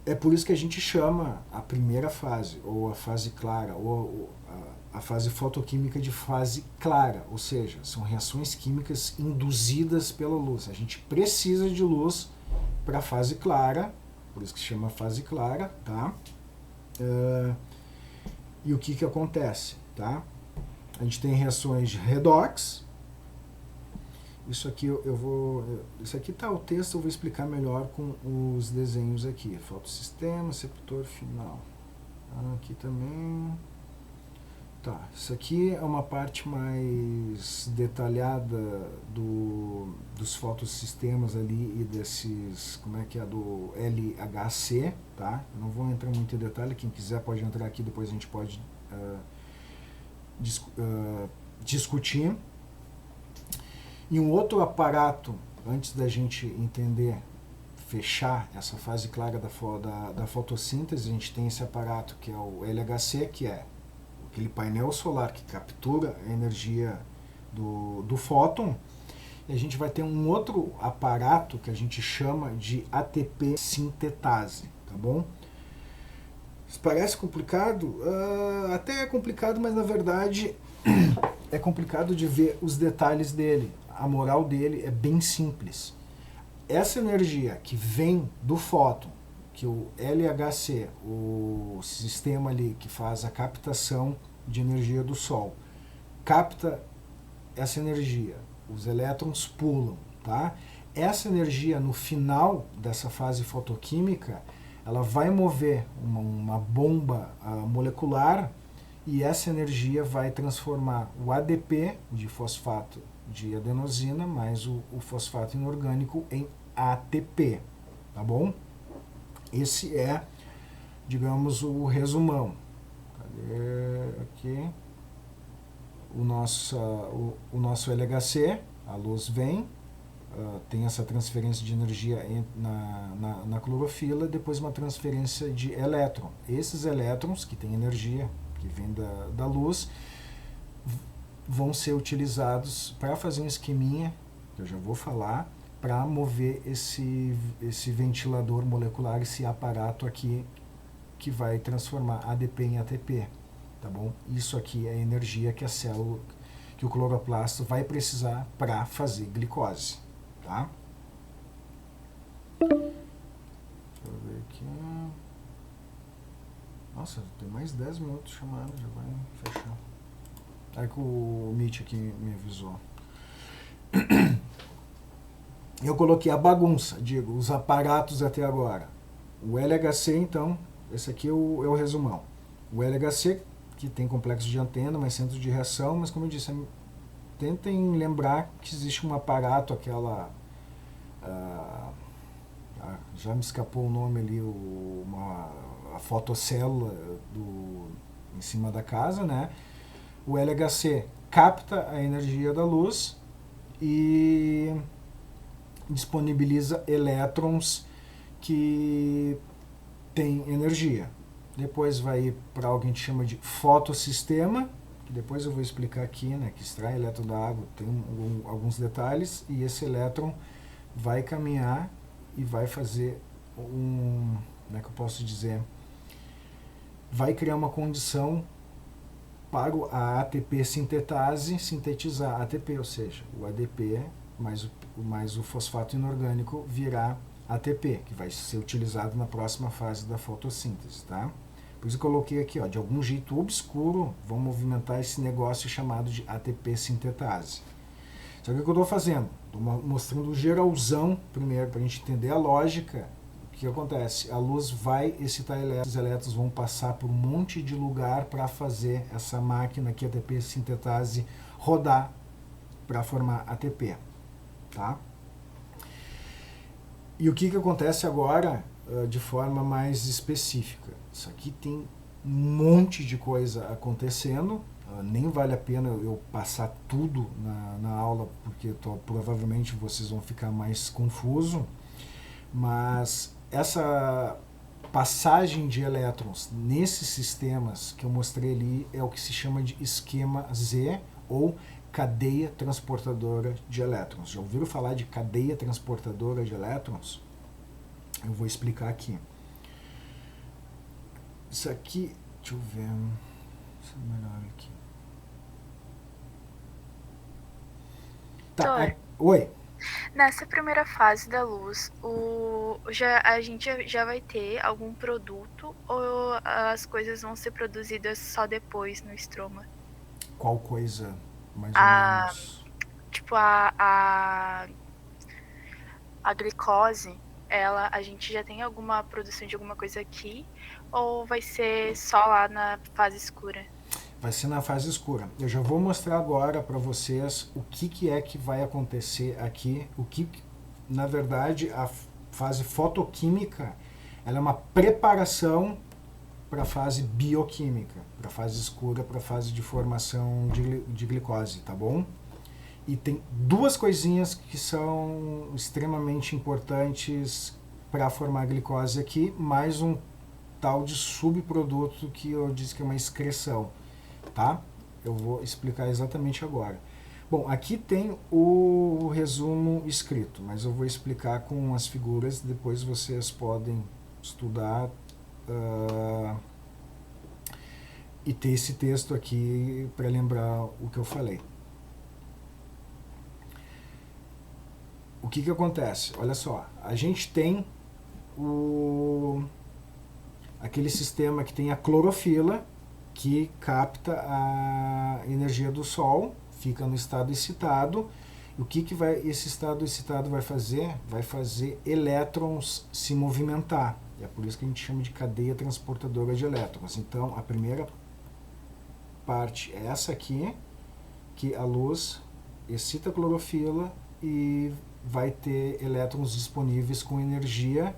é por isso que a gente chama a primeira fase, ou a fase clara, ou a fase fotoquímica de fase clara, ou seja, são reações químicas induzidas pela luz. A gente precisa de luz para a fase clara, por isso que se chama fase clara, tá? E o que acontece, tá? A gente tem reações de redox. Isso aqui isso aqui tá o texto, eu vou explicar melhor com os desenhos aqui. Fotossistema, receptor final. Aqui também. Tá, isso aqui é uma parte mais detalhada dos fotossistemas ali e desses, como é que é, do LHC, tá? Eu não vou entrar muito em detalhe, quem quiser pode entrar aqui, depois a gente pode discutir. E um outro aparato, antes da gente entender, fechar essa fase clara da fotossíntese, a gente tem esse aparato que é o LHC, que é aquele painel solar que captura a energia do fóton. E a gente vai ter um outro aparato que a gente chama de ATP sintetase, tá bom? Isso parece complicado? Até é complicado, mas na verdade é complicado de ver os detalhes dele. A moral dele é bem simples. Essa energia que vem do fóton, que o LHC, o sistema ali que faz a captação de energia do Sol, capta essa energia, os elétrons pulam, tá? Essa energia no final dessa fase fotoquímica, ela vai mover uma bomba molecular e essa energia vai transformar o ADP, de fosfato de adenosina, mais o fosfato inorgânico em ATP, tá bom? Esse é, digamos, o resumão. Cadê aqui? O nosso LHC, a luz vem, tem essa transferência de energia na clorofila, depois uma transferência de elétron. Esses elétrons, que têm energia, que vem da luz, vão ser utilizados para fazer um esqueminha, que eu já vou falar, para mover esse ventilador molecular, esse aparato aqui que vai transformar ADP em ATP, tá bom? Isso aqui é a energia que a célula, que o cloroplasto vai precisar para fazer glicose, tá? Deixa eu ver aqui. Nossa, tem mais 10 minutos chamando, já vai fechar. É que o Meet aqui me avisou. Eu coloquei a bagunça, digo, os aparatos até agora. O LHC, então, esse aqui é o resumão. O LHC, que tem complexo de antena, mais centro de reação, mas como eu disse, tentem lembrar que existe um aparato, aquela... já me escapou o nome ali, a fotocélula em cima da casa, né? O LHC capta a energia da luz e disponibiliza elétrons que têm energia. Depois vai ir para algo que a gente chama de fotossistema, que depois eu vou explicar aqui, né, que extrai elétron da água, tem alguns detalhes, e esse elétron vai caminhar e vai fazer como é que eu posso dizer? Vai criar uma condição para a ATP sintetase sintetizar ATP, ou seja, o ADP mais o fosfato inorgânico virá ATP, que vai ser utilizado na próxima fase da fotossíntese, tá? Por isso eu coloquei aqui, ó, de algum jeito obscuro, vamos movimentar esse negócio chamado de ATP sintetase. Só que o que eu estou fazendo? Estou mostrando o geralzão primeiro, para a gente entender a lógica. O que acontece? A luz vai excitar elétrons, os elétrons vão passar por um monte de lugar para fazer essa máquina aqui, ATP sintetase, rodar para formar ATP. Tá? E o que acontece agora, de forma mais específica. Isso aqui tem um monte de coisa acontecendo, nem vale a pena eu passar tudo na aula, porque provavelmente vocês vão ficar mais confuso, mas essa passagem de elétrons nesses sistemas que eu mostrei ali é o que se chama de esquema Z, ou cadeia transportadora de elétrons. Já ouviram falar de cadeia transportadora de elétrons? Eu vou explicar aqui. Isso aqui, deixa eu ver, isso é melhor aqui. Tá, oi. Nessa primeira fase da luz, a gente já vai ter algum produto ou as coisas vão ser produzidas só depois no estroma? Qual coisa, mais ou menos? Tipo, a glicose, a gente já tem alguma produção de alguma coisa aqui ou vai ser só lá na fase escura? Vai ser na fase escura. Eu já vou mostrar agora para vocês o que é que vai acontecer aqui, na verdade, a fase fotoquímica, ela é uma preparação para a fase bioquímica, para a fase escura, para a fase de formação de glicose, tá bom? E tem duas coisinhas que são extremamente importantes para formar a glicose aqui, mais um tal de subproduto que eu disse que é uma excreção, tá? Eu vou explicar exatamente agora. Bom, aqui tem o resumo escrito, mas eu vou explicar com as figuras, depois vocês podem estudar e ter esse texto aqui para lembrar o que eu falei. O que acontece? Olha só, a gente tem aquele sistema que tem a clorofila, que capta a energia do Sol, fica no estado excitado. E o que esse estado excitado vai fazer? Vai fazer elétrons se movimentar. É por isso que a gente chama de cadeia transportadora de elétrons. Então, a primeira parte é essa aqui, que a luz excita a clorofila e vai ter elétrons disponíveis com energia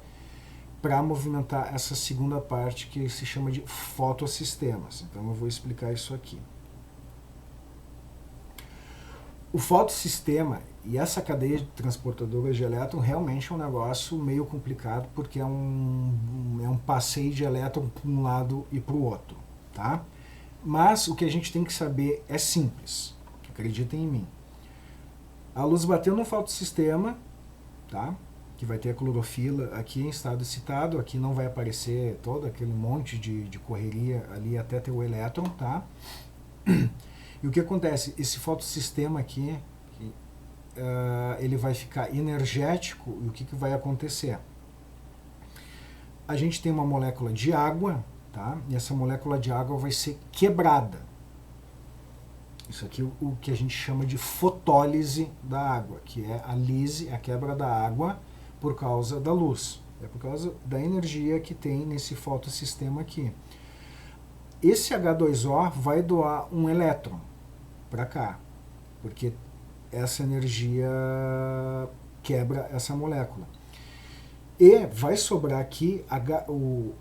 para movimentar essa segunda parte que se chama de fotossistemas. Então eu vou explicar isso aqui. O fotossistema e essa cadeia transportadora de elétron realmente é um negócio meio complicado, porque é um passeio de elétron para um lado e para o outro, tá? Mas o que a gente tem que saber é simples, acreditem em mim. A luz bateu no fotossistema, tá? Que vai ter a clorofila aqui em estado excitado, aqui não vai aparecer todo aquele monte de correria ali até ter o elétron, tá? E o que acontece? Esse fotossistema aqui, ele vai ficar energético, e o que vai acontecer? A gente tem uma molécula de água, tá? E essa molécula de água vai ser quebrada. Isso aqui é o que a gente chama de fotólise da água, que é a lise, a quebra da água, por causa da luz. É por causa da energia que tem nesse fotossistema aqui. Esse H2O vai doar um elétron para cá, porque essa energia quebra essa molécula. E vai sobrar aqui o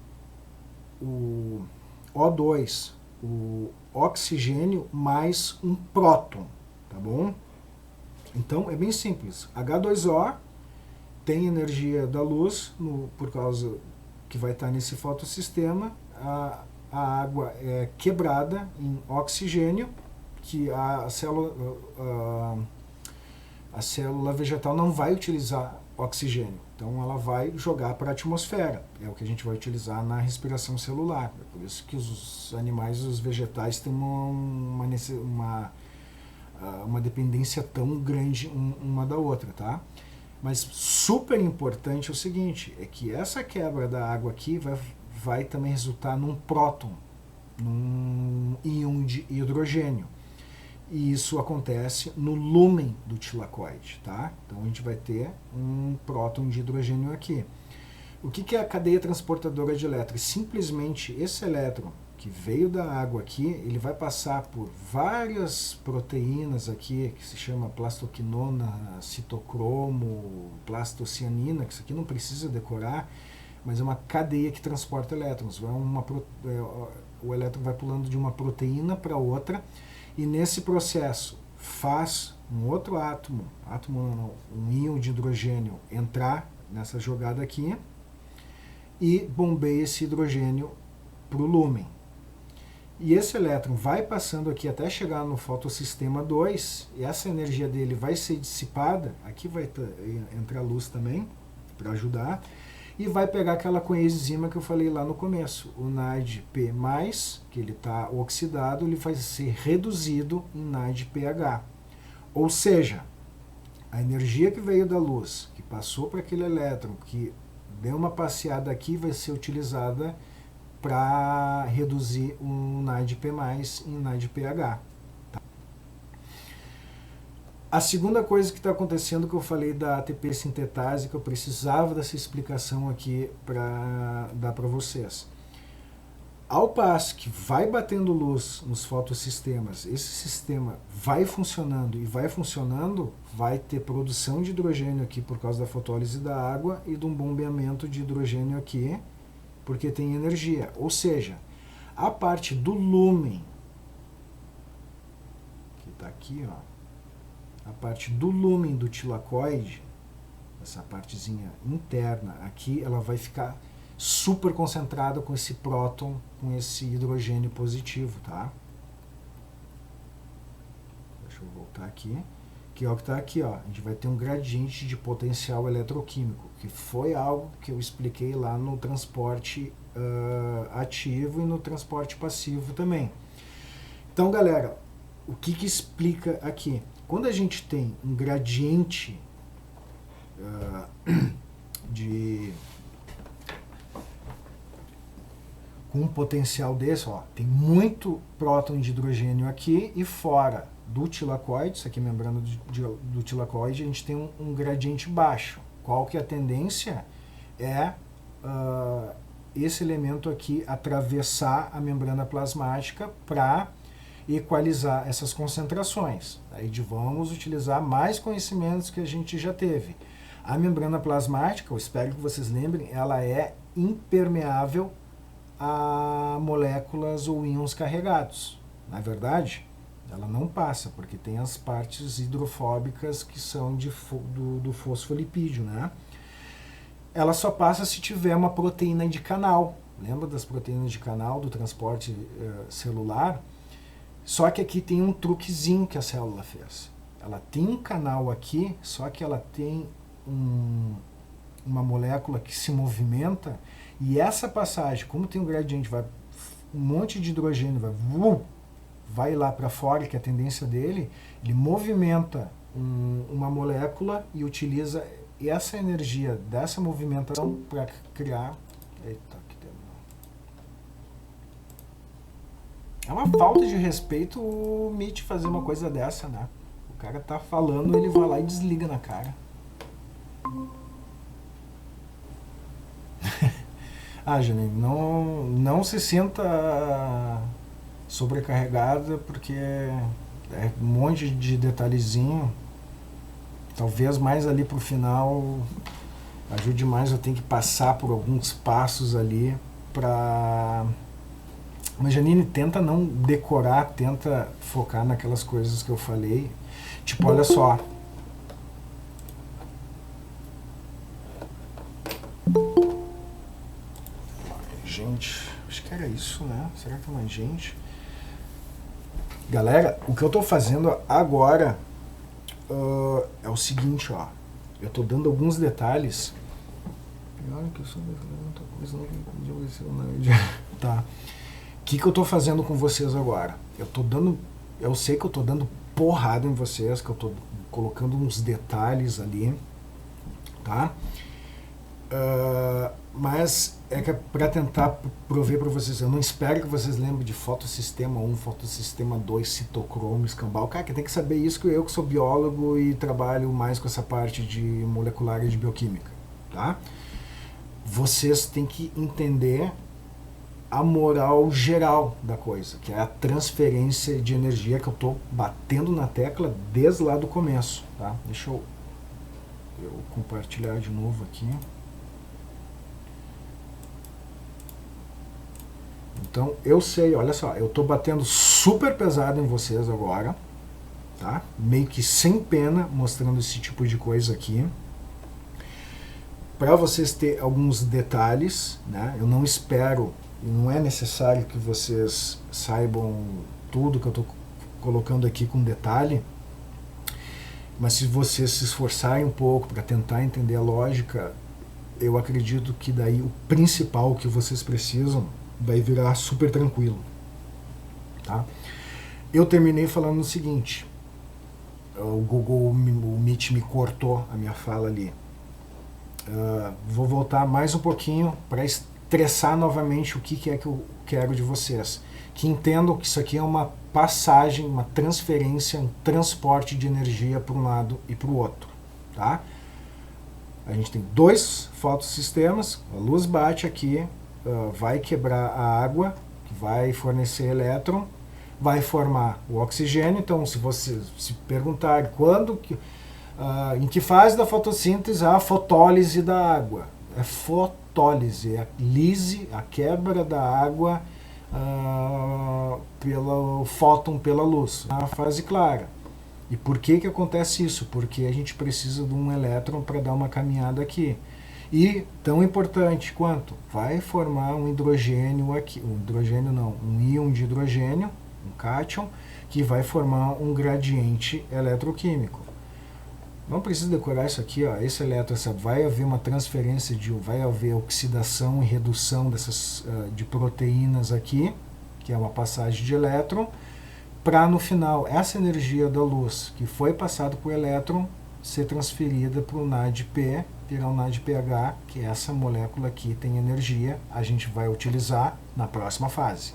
O2, o oxigênio mais um próton, tá bom? Então é bem simples. H2O tem energia da luz, por causa que vai estar nesse fotossistema. A água é quebrada em oxigênio, que a célula vegetal não vai utilizar oxigênio. Então ela vai jogar para a atmosfera. É o que a gente vai utilizar na respiração celular. É por isso que os animais, os vegetais, têm uma dependência tão grande uma da outra, tá? Mas super importante é o seguinte, é que essa quebra da água aqui vai também resultar num próton, num íon de hidrogênio. E isso acontece no lúmen do tilacoide, tá? Então a gente vai ter um próton de hidrogênio aqui. O que é a cadeia transportadora de elétrons? Simplesmente esse elétron que veio da água aqui, ele vai passar por várias proteínas aqui, que se chama plastoquinona, citocromo, plastocianina, que isso aqui não precisa decorar, mas é uma cadeia que transporta elétrons. O elétron vai pulando de uma proteína para outra, e nesse processo faz um outro átomo não, um íon de hidrogênio entrar nessa jogada aqui e bombeia esse hidrogênio para o lúmen. E esse elétron vai passando aqui até chegar no fotossistema 2, e essa energia dele vai ser dissipada, aqui vai entrar luz também, para ajudar, e vai pegar aquela coenzima que eu falei lá no começo, o NADP+, que ele está oxidado, ele vai ser reduzido em NADPH. Ou seja, a energia que veio da luz, que passou para aquele elétron, que deu uma passeada aqui, vai ser utilizada para reduzir o NADP+, em NADPH. Tá? A segunda coisa que está acontecendo, que eu falei da ATP sintetase, que eu precisava dessa explicação aqui para dar para vocês. Ao passo que vai batendo luz nos fotossistemas, esse sistema vai funcionando e vai funcionando, vai ter produção de hidrogênio aqui por causa da fotólise da água e de um bombeamento de hidrogênio aqui, porque tem energia. Ou seja, a parte do lúmen, que está aqui, ó, a parte do lúmen do tilacoide, essa partezinha interna aqui, ela vai ficar super concentrada com esse próton, com esse hidrogênio positivo, tá? Deixa eu voltar aqui. Que é o que está aqui, ó. A gente vai ter um gradiente de potencial eletroquímico, que foi algo que eu expliquei lá no transporte ativo e no transporte passivo também. Então, galera, o que explica aqui? Quando a gente tem um gradiente com um potencial desse, ó, tem muito próton de hidrogênio aqui, e fora do tilacoide, isso aqui é a membrana do tilacoide, a gente tem um gradiente baixo. Qual que é a tendência? É esse elemento aqui atravessar a membrana plasmática para equalizar essas concentrações. Aí vamos utilizar mais conhecimentos que a gente já teve. A membrana plasmática, eu espero que vocês lembrem, ela é impermeável a moléculas ou íons carregados. Na verdade, ela não passa, porque tem as partes hidrofóbicas que são do fosfolipídio, né? Ela só passa se tiver uma proteína de canal. Lembra das proteínas de canal do transporte celular? Só que aqui tem um truquezinho que a célula fez. Ela tem um canal aqui, só que ela tem uma molécula que se movimenta, e essa passagem, como tem um gradiente, vai um monte de hidrogênio, vai lá para fora, que é a tendência dele, ele movimenta uma molécula e utiliza essa energia dessa movimentação para criar... Eita, que demônio. É uma falta de respeito o Meet fazer uma coisa dessa, né? O cara tá falando, ele vai lá e desliga na cara. Janine, não se sinta sobrecarregada, porque é um monte de detalhezinho. Talvez mais ali pro final ajude mais. Eu tenho que passar por alguns passos ali pra... Mas, Janine, tenta não decorar, tenta focar naquelas coisas que eu falei. Tipo, olha só. Gente, acho que era isso, né? Será que é mais gente? Galera, o que eu tô fazendo agora é o seguinte, ó. Eu tô dando alguns detalhes. Tá. O que eu tô fazendo com vocês agora? Eu sei que eu tô dando porrada em vocês, que eu tô colocando uns detalhes ali, tá? Mas é que é para tentar prover para vocês. Eu não espero que vocês lembrem de fotossistema 1, fotossistema 2, citocromo, escambau. Cara, que tem que saber isso, que eu que sou biólogo e trabalho mais com essa parte de molecular e de bioquímica, tá? Vocês têm que entender a moral geral da coisa, que é a transferência de energia, que eu estou batendo na tecla desde lá do começo, tá? Deixa eu compartilhar de novo aqui. Então eu sei, olha só, eu estou batendo super pesado em vocês agora, tá? Meio que sem pena, mostrando esse tipo de coisa aqui, para vocês ter alguns detalhes, né? Eu não espero, não é necessário que vocês saibam tudo que eu estou colocando aqui com detalhe, mas se vocês se esforçarem um pouco para tentar entender a lógica, eu acredito que daí o principal que vocês precisam vai virar super tranquilo, tá? Eu terminei falando o seguinte, o Google, o Meet me cortou a minha fala ali. Vou voltar mais um pouquinho para estressar novamente o que é que eu quero de vocês. Que entendam que isso aqui é uma passagem, uma transferência, um transporte de energia para um lado e para o outro, tá? A gente tem dois fotossistemas, a luz bate aqui, vai quebrar a água, que vai fornecer elétron, vai formar o oxigênio. Então, se você se perguntar em que fase da fotossíntese há a fotólise da água, é fotólise, é a lise, a quebra da água pelo fóton, pela luz, na fase clara. E por que acontece isso? Porque a gente precisa de um elétron para dar uma caminhada aqui. E, tão importante quanto, vai formar um hidrogênio aqui, um íon de hidrogênio, um cátion, que vai formar um gradiente eletroquímico. Não precisa decorar isso aqui, ó, esse elétron, vai haver uma transferência, vai haver oxidação e redução de proteínas aqui, que é uma passagem de elétron, para no final essa energia da luz que foi passada por elétron ser transferida para o NADP, virar o NADPH, que é essa molécula aqui tem energia, a gente vai utilizar na próxima fase.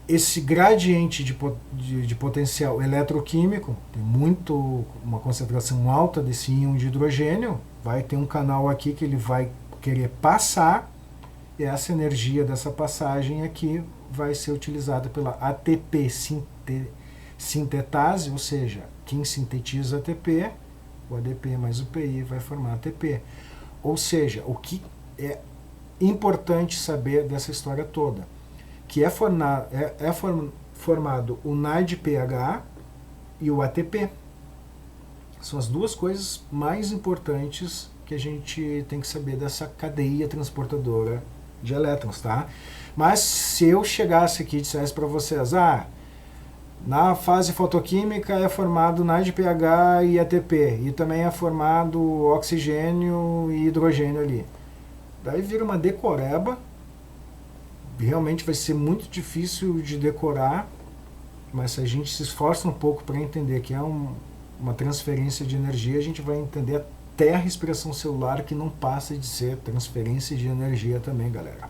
Esse gradiente de potencial eletroquímico, tem uma concentração alta desse íon de hidrogênio, vai ter um canal aqui que ele vai querer passar, e essa energia dessa passagem aqui vai ser utilizada pela ATP sintetase, ou seja, quem sintetiza ATP, o ADP mais o PI vai formar ATP. Ou seja, o que é importante saber dessa história toda? Que é formado o NADPH e o ATP. São as duas coisas mais importantes que a gente tem que saber dessa cadeia transportadora de elétrons, tá? Mas se eu chegasse aqui e dissesse para vocês, na fase fotoquímica é formado NADPH e ATP, e também é formado oxigênio e hidrogênio ali. Daí vira uma decoreba, realmente vai ser muito difícil de decorar, mas se a gente se esforça um pouco para entender que é uma transferência de energia, a gente vai entender até a respiração celular, que não passa de ser transferência de energia também, galera.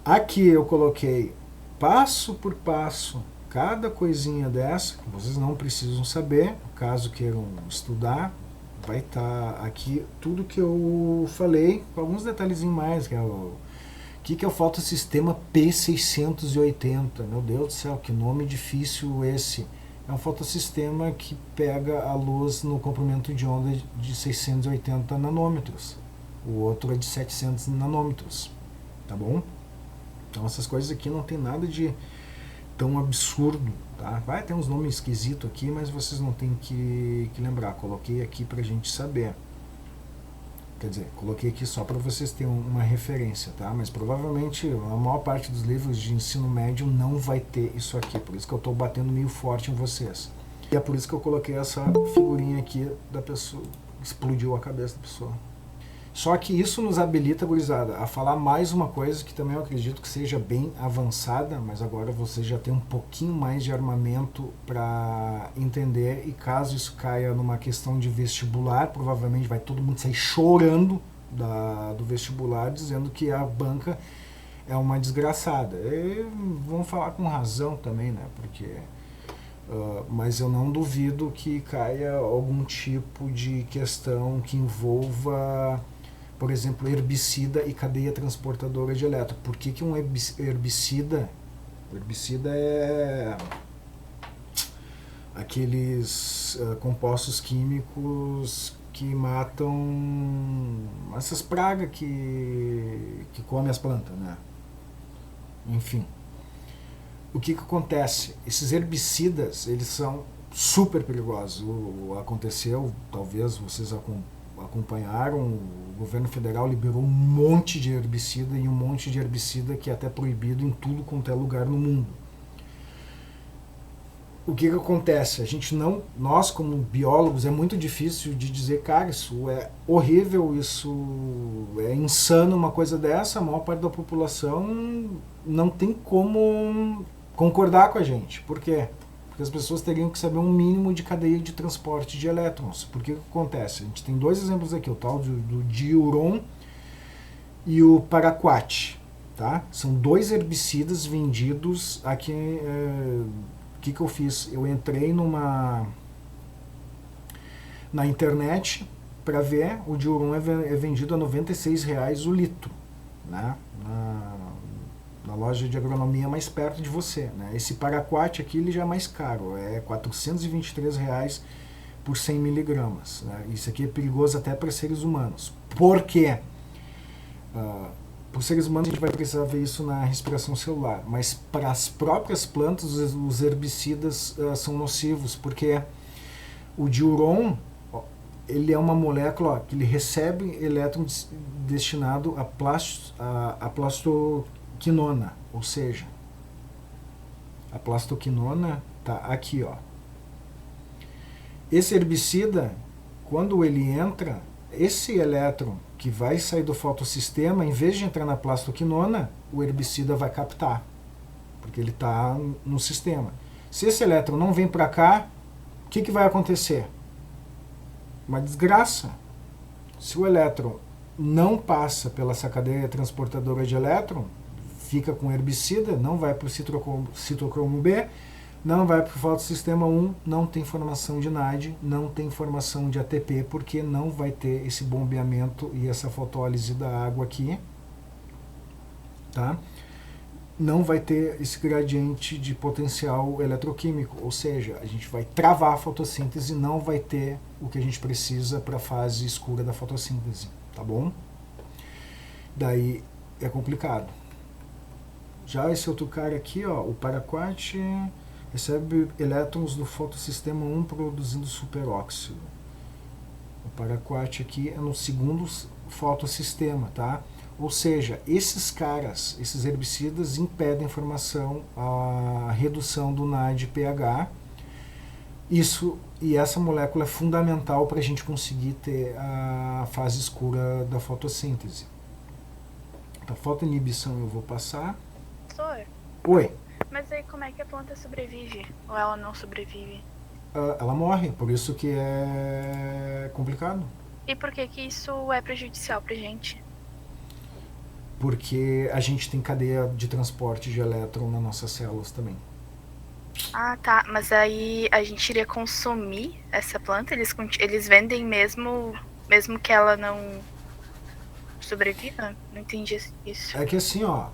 Aqui eu coloquei passo por passo cada coisinha dessa, que vocês não precisam saber, caso queiram estudar, vai estar aqui tudo que eu falei, com alguns detalhezinhos mais, que é o que é o fotossistema P680. Meu Deus do céu, que nome difícil esse. É um fotossistema que pega a luz no comprimento de onda de 680 nanômetros. O outro é de 700 nanômetros. Tá bom? Então essas coisas aqui não tem nada de tão absurdo. Tá? Vai ter uns nomes esquisitos aqui, mas vocês não tem que lembrar. Coloquei aqui pra gente saber. Quer dizer, coloquei aqui só para vocês terem uma referência, tá? Mas provavelmente a maior parte dos livros de ensino médio não vai ter isso aqui, por isso que eu estou batendo meio forte em vocês. E é por isso que eu coloquei essa figurinha aqui da pessoa, explodiu a cabeça da pessoa. Só que isso nos habilita, gurizada, a falar mais uma coisa que também eu acredito que seja bem avançada, mas agora você já tem um pouquinho mais de armamento para entender, e caso isso caia numa questão de vestibular, provavelmente vai todo mundo sair chorando do vestibular, dizendo que a banca é uma desgraçada. E vamos falar com razão também, né? Porque, mas eu não duvido que caia algum tipo de questão que envolva, por exemplo, herbicida e cadeia transportadora de elétron. Por que um herbicida? O herbicida é aqueles compostos químicos que matam essas pragas que que come as plantas, né? Enfim. O que acontece? Esses herbicidas, eles são super perigosos. Aconteceu, talvez vocês acompanharam, o governo federal liberou um monte de herbicida e um monte de herbicida que é até proibido em tudo quanto é lugar no mundo. O que acontece? Nós como biólogos, é muito difícil de dizer, cara, isso é horrível, isso é insano, uma coisa dessa. A maior parte da população não tem como concordar com a gente. Por quê? Porque as pessoas teriam que saber um mínimo de cadeia de transporte de elétrons. Por que acontece? A gente tem dois exemplos aqui, o tal do diuron e o paraquat. Tá? São dois herbicidas vendidos aqui. O que eu fiz? Eu entrei na internet para ver. O diuron é vendido a R$96 o litro, né? Na loja de agronomia mais perto de você, né? Esse paraquat aqui ele já é mais caro, é R$423 por 100 miligramas, né? Isso aqui é perigoso até para seres humanos. Por quê? Para os seres humanos a gente vai precisar ver isso na respiração celular, mas para as próprias plantas os herbicidas são nocivos, porque o diuron, ele é uma molécula que ele recebe elétrons destinado a plastoquinona, ou seja, a plastoquinona está aqui, ó. Esse herbicida, quando ele entra, esse elétron que vai sair do fotossistema, em vez de entrar na plastoquinona, o herbicida vai captar, porque ele está no sistema. Se esse elétron não vem para cá, o que vai acontecer? Uma desgraça. Se o elétron não passa pela essa cadeia transportadora de elétron, fica com herbicida, não vai para o citocromo B, não vai para o fotossistema 1, não tem formação de NAD, não tem formação de ATP, porque não vai ter esse bombeamento e essa fotólise da água aqui, tá? Não vai ter esse gradiente de potencial eletroquímico, ou seja, a gente vai travar a fotossíntese e não vai ter o que a gente precisa para a fase escura da fotossíntese, tá bom? Daí é complicado. Já esse outro cara aqui, ó, o paraquat, recebe elétrons do fotossistema 1 produzindo superóxido. O paraquat aqui é no segundo fotossistema, tá? Ou seja, esses caras, esses herbicidas impedem a redução do NAD/pH. E essa molécula é fundamental para a gente conseguir ter a fase escura da fotossíntese. A fotoinibição eu vou passar. Professor? Oi. Mas aí como é que a planta sobrevive? Ou ela não sobrevive? Ela morre, por isso que é complicado. E por que isso é prejudicial pra gente? Porque a gente tem cadeia de transporte de elétron nas nossas células também. Ah, tá. Mas aí a gente iria consumir essa planta? Eles vendem mesmo que ela não sobreviva? Não entendi isso. É que assim, ó,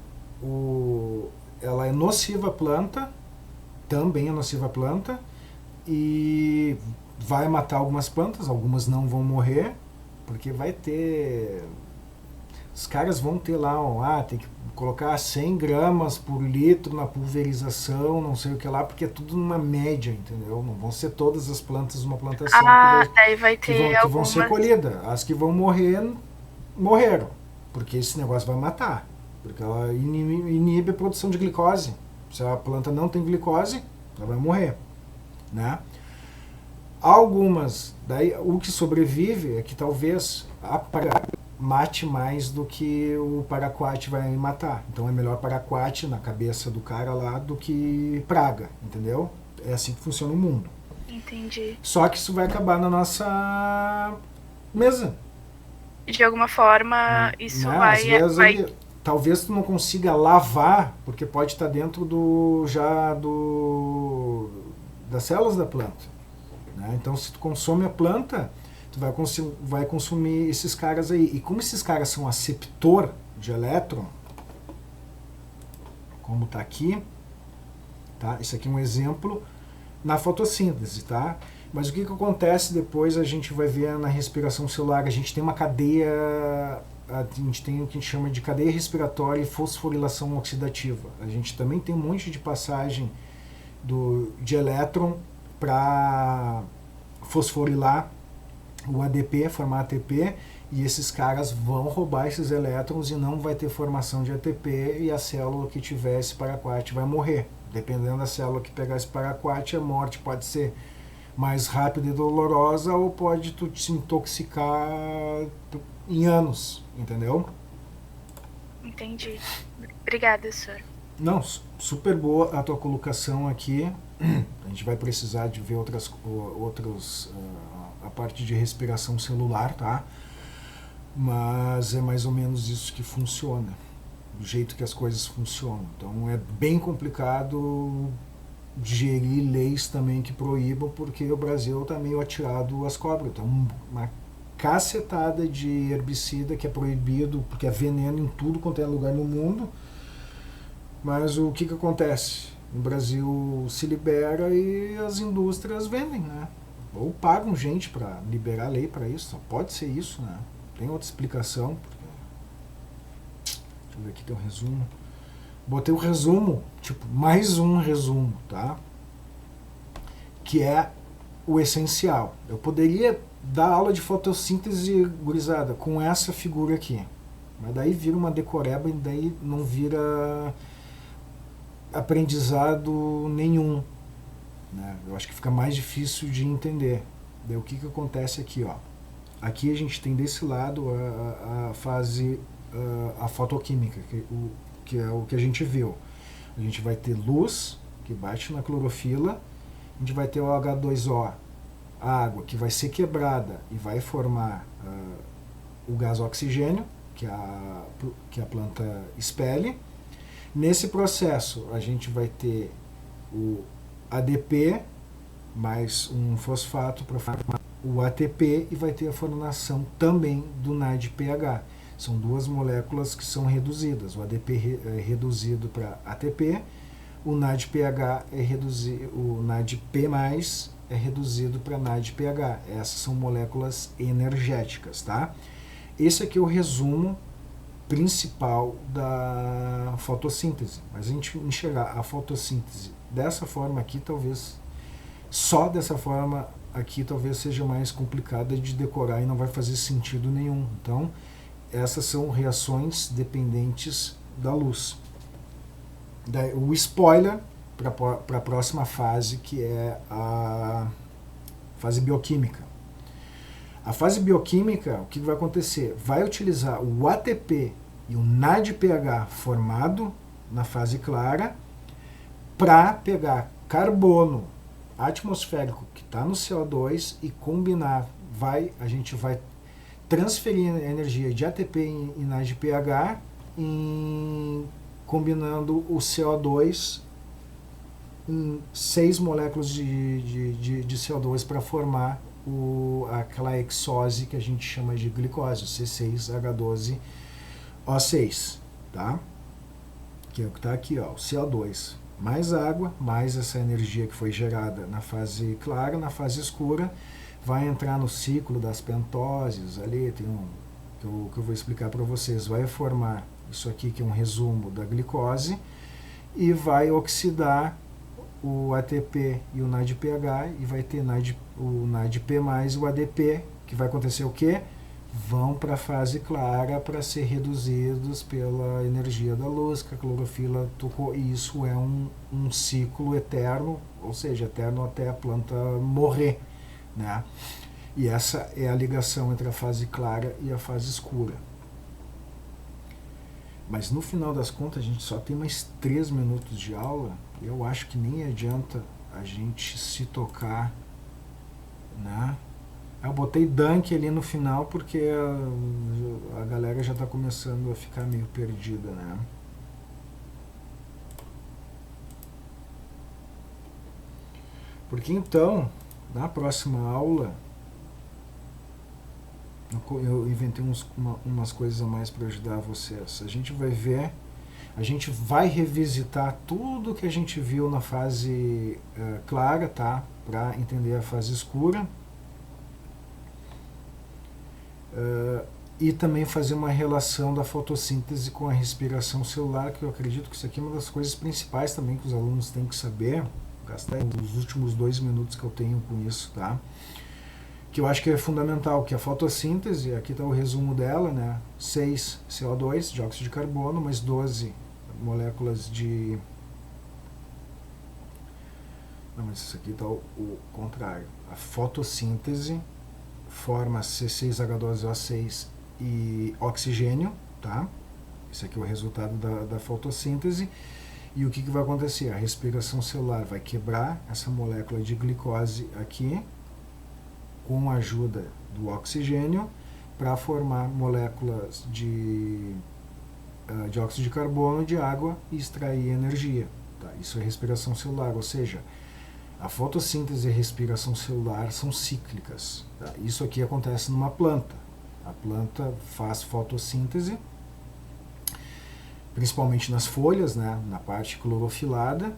ela é nociva à planta, também é nociva à planta, e vai matar algumas plantas, algumas não vão morrer, porque vai ter... Os caras vão ter lá, tem que colocar 100 gramas por litro na pulverização, não sei o que lá, porque é tudo numa média, entendeu? Não vão ser todas as plantas uma plantação que vão ser colhidas. As que vão morrer, morreram, porque esse negócio vai matar, porque ela inibe a produção de glicose. Se a planta não tem glicose, ela vai morrer, né? Algumas, daí o que sobrevive é que talvez mate mais do que o paraquat vai matar. Então é melhor paraquat na cabeça do cara lá do que praga, entendeu? É assim que funciona o mundo. Entendi. Só que isso vai acabar na nossa mesa. De alguma forma, isso né? vai... Às vezes talvez tu não consiga lavar, porque pode estar dentro das células da planta. Né? Então se tu consome a planta, tu vai consumir esses caras aí. E como esses caras são aceptor de elétron, como está aqui, tá? Isso aqui é um exemplo na fotossíntese, tá? Mas o que acontece depois a gente vai ver na respiração celular, a gente tem uma cadeia a gente tem o que a gente chama de cadeia respiratória e fosforilação oxidativa. A gente também tem um monte de passagem de elétron para fosforilar o ADP, formar ATP, e esses caras vão roubar esses elétrons e não vai ter formação de ATP, e a célula que tiver esse paraquat vai morrer. Dependendo da célula que pegar esse paraquat, a morte pode ser mais rápida e dolorosa, ou pode tu se intoxicar em anos, entendeu? Entendi. Obrigada, senhor. Não, super boa a tua colocação aqui. A gente vai precisar de ver outros a parte de respiração celular, tá? Mas é mais ou menos isso que funciona, do jeito que as coisas funcionam. Então é bem complicado gerir leis também que proíbam, porque o Brasil está meio atirado às cobras. Então uma cacetada de herbicida que é proibido, porque é veneno em tudo quanto é lugar no mundo. Mas o que acontece? O Brasil se libera e as indústrias vendem, né? Ou pagam gente para liberar a lei para isso. Só pode ser isso, né? Tem outra explicação. Deixa eu ver aqui, tem um resumo. Botei o resumo, tipo, mais um resumo, tá? Que é o essencial. Eu poderia dar aula de fotossíntese, gurizada, com essa figura aqui. Mas daí vira uma decoreba e daí não vira aprendizado nenhum, né? Eu acho que fica mais difícil de entender. Daí o que acontece aqui, ó? Aqui a gente tem desse lado a fase, a fotoquímica, que é o que a gente viu. A gente vai ter luz, que bate na clorofila, a gente vai ter o H2O, a água, que vai ser quebrada e vai formar o gás oxigênio, que a planta expele. Nesse processo, a gente vai ter o ADP mais um fosfato para formar o ATP e vai ter a formação também do NADPH. São duas moléculas que são reduzidas. O ADP é reduzido para ATP, o NADPH é reduzido, o NADP+, é reduzido para NADPH. Essas são moléculas energéticas, tá? Esse aqui é o resumo principal da fotossíntese. Mas a gente enxergar a fotossíntese dessa forma aqui, talvez, só dessa forma aqui, talvez seja mais complicada de decorar e não vai fazer sentido nenhum. Então, essas são reações dependentes da luz. O spoiler para a próxima fase, que é a fase bioquímica. A fase bioquímica, o que vai acontecer? Vai utilizar o ATP e o NADPH formado na fase clara para pegar carbono atmosférico que está no CO2 e combinar. A gente vai transferir a energia de ATP e NADPH combinando o CO2 em 6 moléculas de CO2 para formar aquela hexose que a gente chama de glicose, C6H12O6, tá? Que é o que está aqui, ó, o CO2 mais água, mais essa energia que foi gerada na fase clara, na fase escura, vai entrar no ciclo das pentoses, ali tem que eu vou explicar para vocês, vai formar isso aqui que é um resumo da glicose e vai oxidar o ATP e o NADPH e vai ter o NADP mais o ADP, que vai acontecer o quê? Vão para a fase clara para ser reduzidos pela energia da luz, que a clorofila tocou, e isso é um ciclo eterno, ou seja, eterno até a planta morrer, né? E essa é a ligação entre a fase clara e a fase escura. Mas no final das contas a gente só tem mais 3 minutos de aula. Eu acho que nem adianta a gente se tocar, né? Eu botei Dunk ali no final porque a galera já está começando a ficar meio perdida, né? Porque então, na próxima aula, eu inventei umas coisas a mais para ajudar vocês. A gente vai ver, a gente vai revisitar tudo que a gente viu na fase clara, tá? Para entender a fase escura. e também fazer uma relação da fotossíntese com a respiração celular, que eu acredito que isso aqui é uma das coisas principais também que os alunos têm que saber. Vou gastar os últimos 2 minutos que eu tenho com isso, tá? Que eu acho que é fundamental, que a fotossíntese, aqui está o resumo dela, né? 6 CO2, dióxido de carbono, mais 12 moléculas de... Não, mas isso aqui está o contrário. A fotossíntese forma C6H12O6 e oxigênio, tá? Esse aqui é o resultado da fotossíntese. E o que vai acontecer? A respiração celular vai quebrar essa molécula de glicose aqui, com a ajuda do oxigênio, para formar moléculas de dióxido de carbono, de água e extrair energia. Tá? Isso é respiração celular, ou seja, a fotossíntese e a respiração celular são cíclicas. Tá? Isso aqui acontece numa planta. A planta faz fotossíntese, principalmente nas folhas, né? Na parte clorofilada,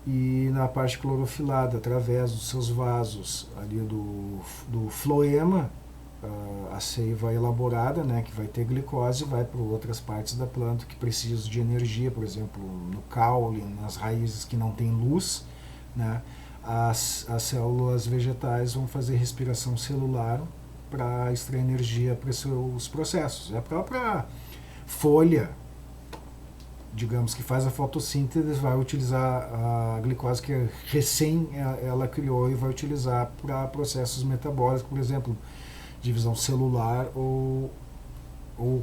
e na parte clorofilada, através dos seus vasos ali do floema, a seiva elaborada, né, que vai ter glicose, vai para outras partes da planta que precisam de energia, por exemplo, no caule, nas raízes que não tem luz, né, as células vegetais vão fazer respiração celular para extrair energia para os seus processos. A própria folha, digamos, que faz a fotossíntese, vai utilizar a glicose que recém ela criou e vai utilizar para processos metabólicos, por exemplo, divisão celular ou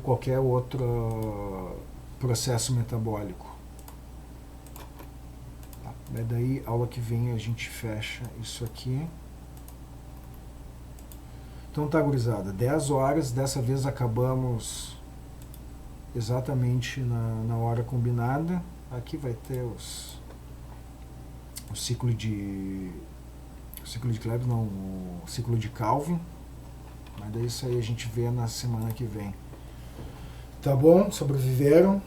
qualquer outro processo metabólico. Tá. Daí, aula que vem, a gente fecha isso aqui. Então tá, gurizada, 10 horas, dessa vez acabamos exatamente na hora combinada. Aqui vai ter o ciclo de Krebs, não, o ciclo de Calvin, mas daí isso aí a gente vê na semana que vem. Tá bom? Sobreviveram?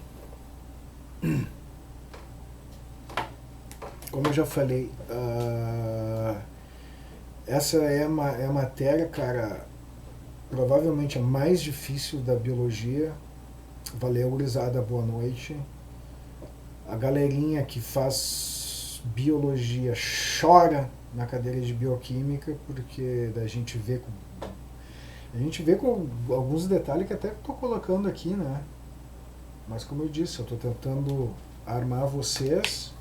Como eu já falei, essa é a matéria, cara, provavelmente a mais difícil da biologia. Valeu, gurizada, boa noite. A galerinha que faz biologia chora na cadeira de bioquímica, porque a gente vê com alguns detalhes que até estou colocando aqui, né? Mas como eu disse, eu estou tentando armar vocês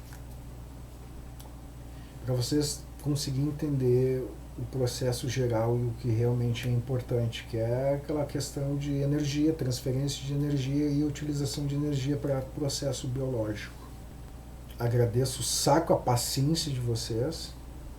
para vocês conseguirem entender o processo geral e o que realmente é importante, que é aquela questão de energia, transferência de energia e utilização de energia para processo biológico. Agradeço o saco, a paciência de vocês.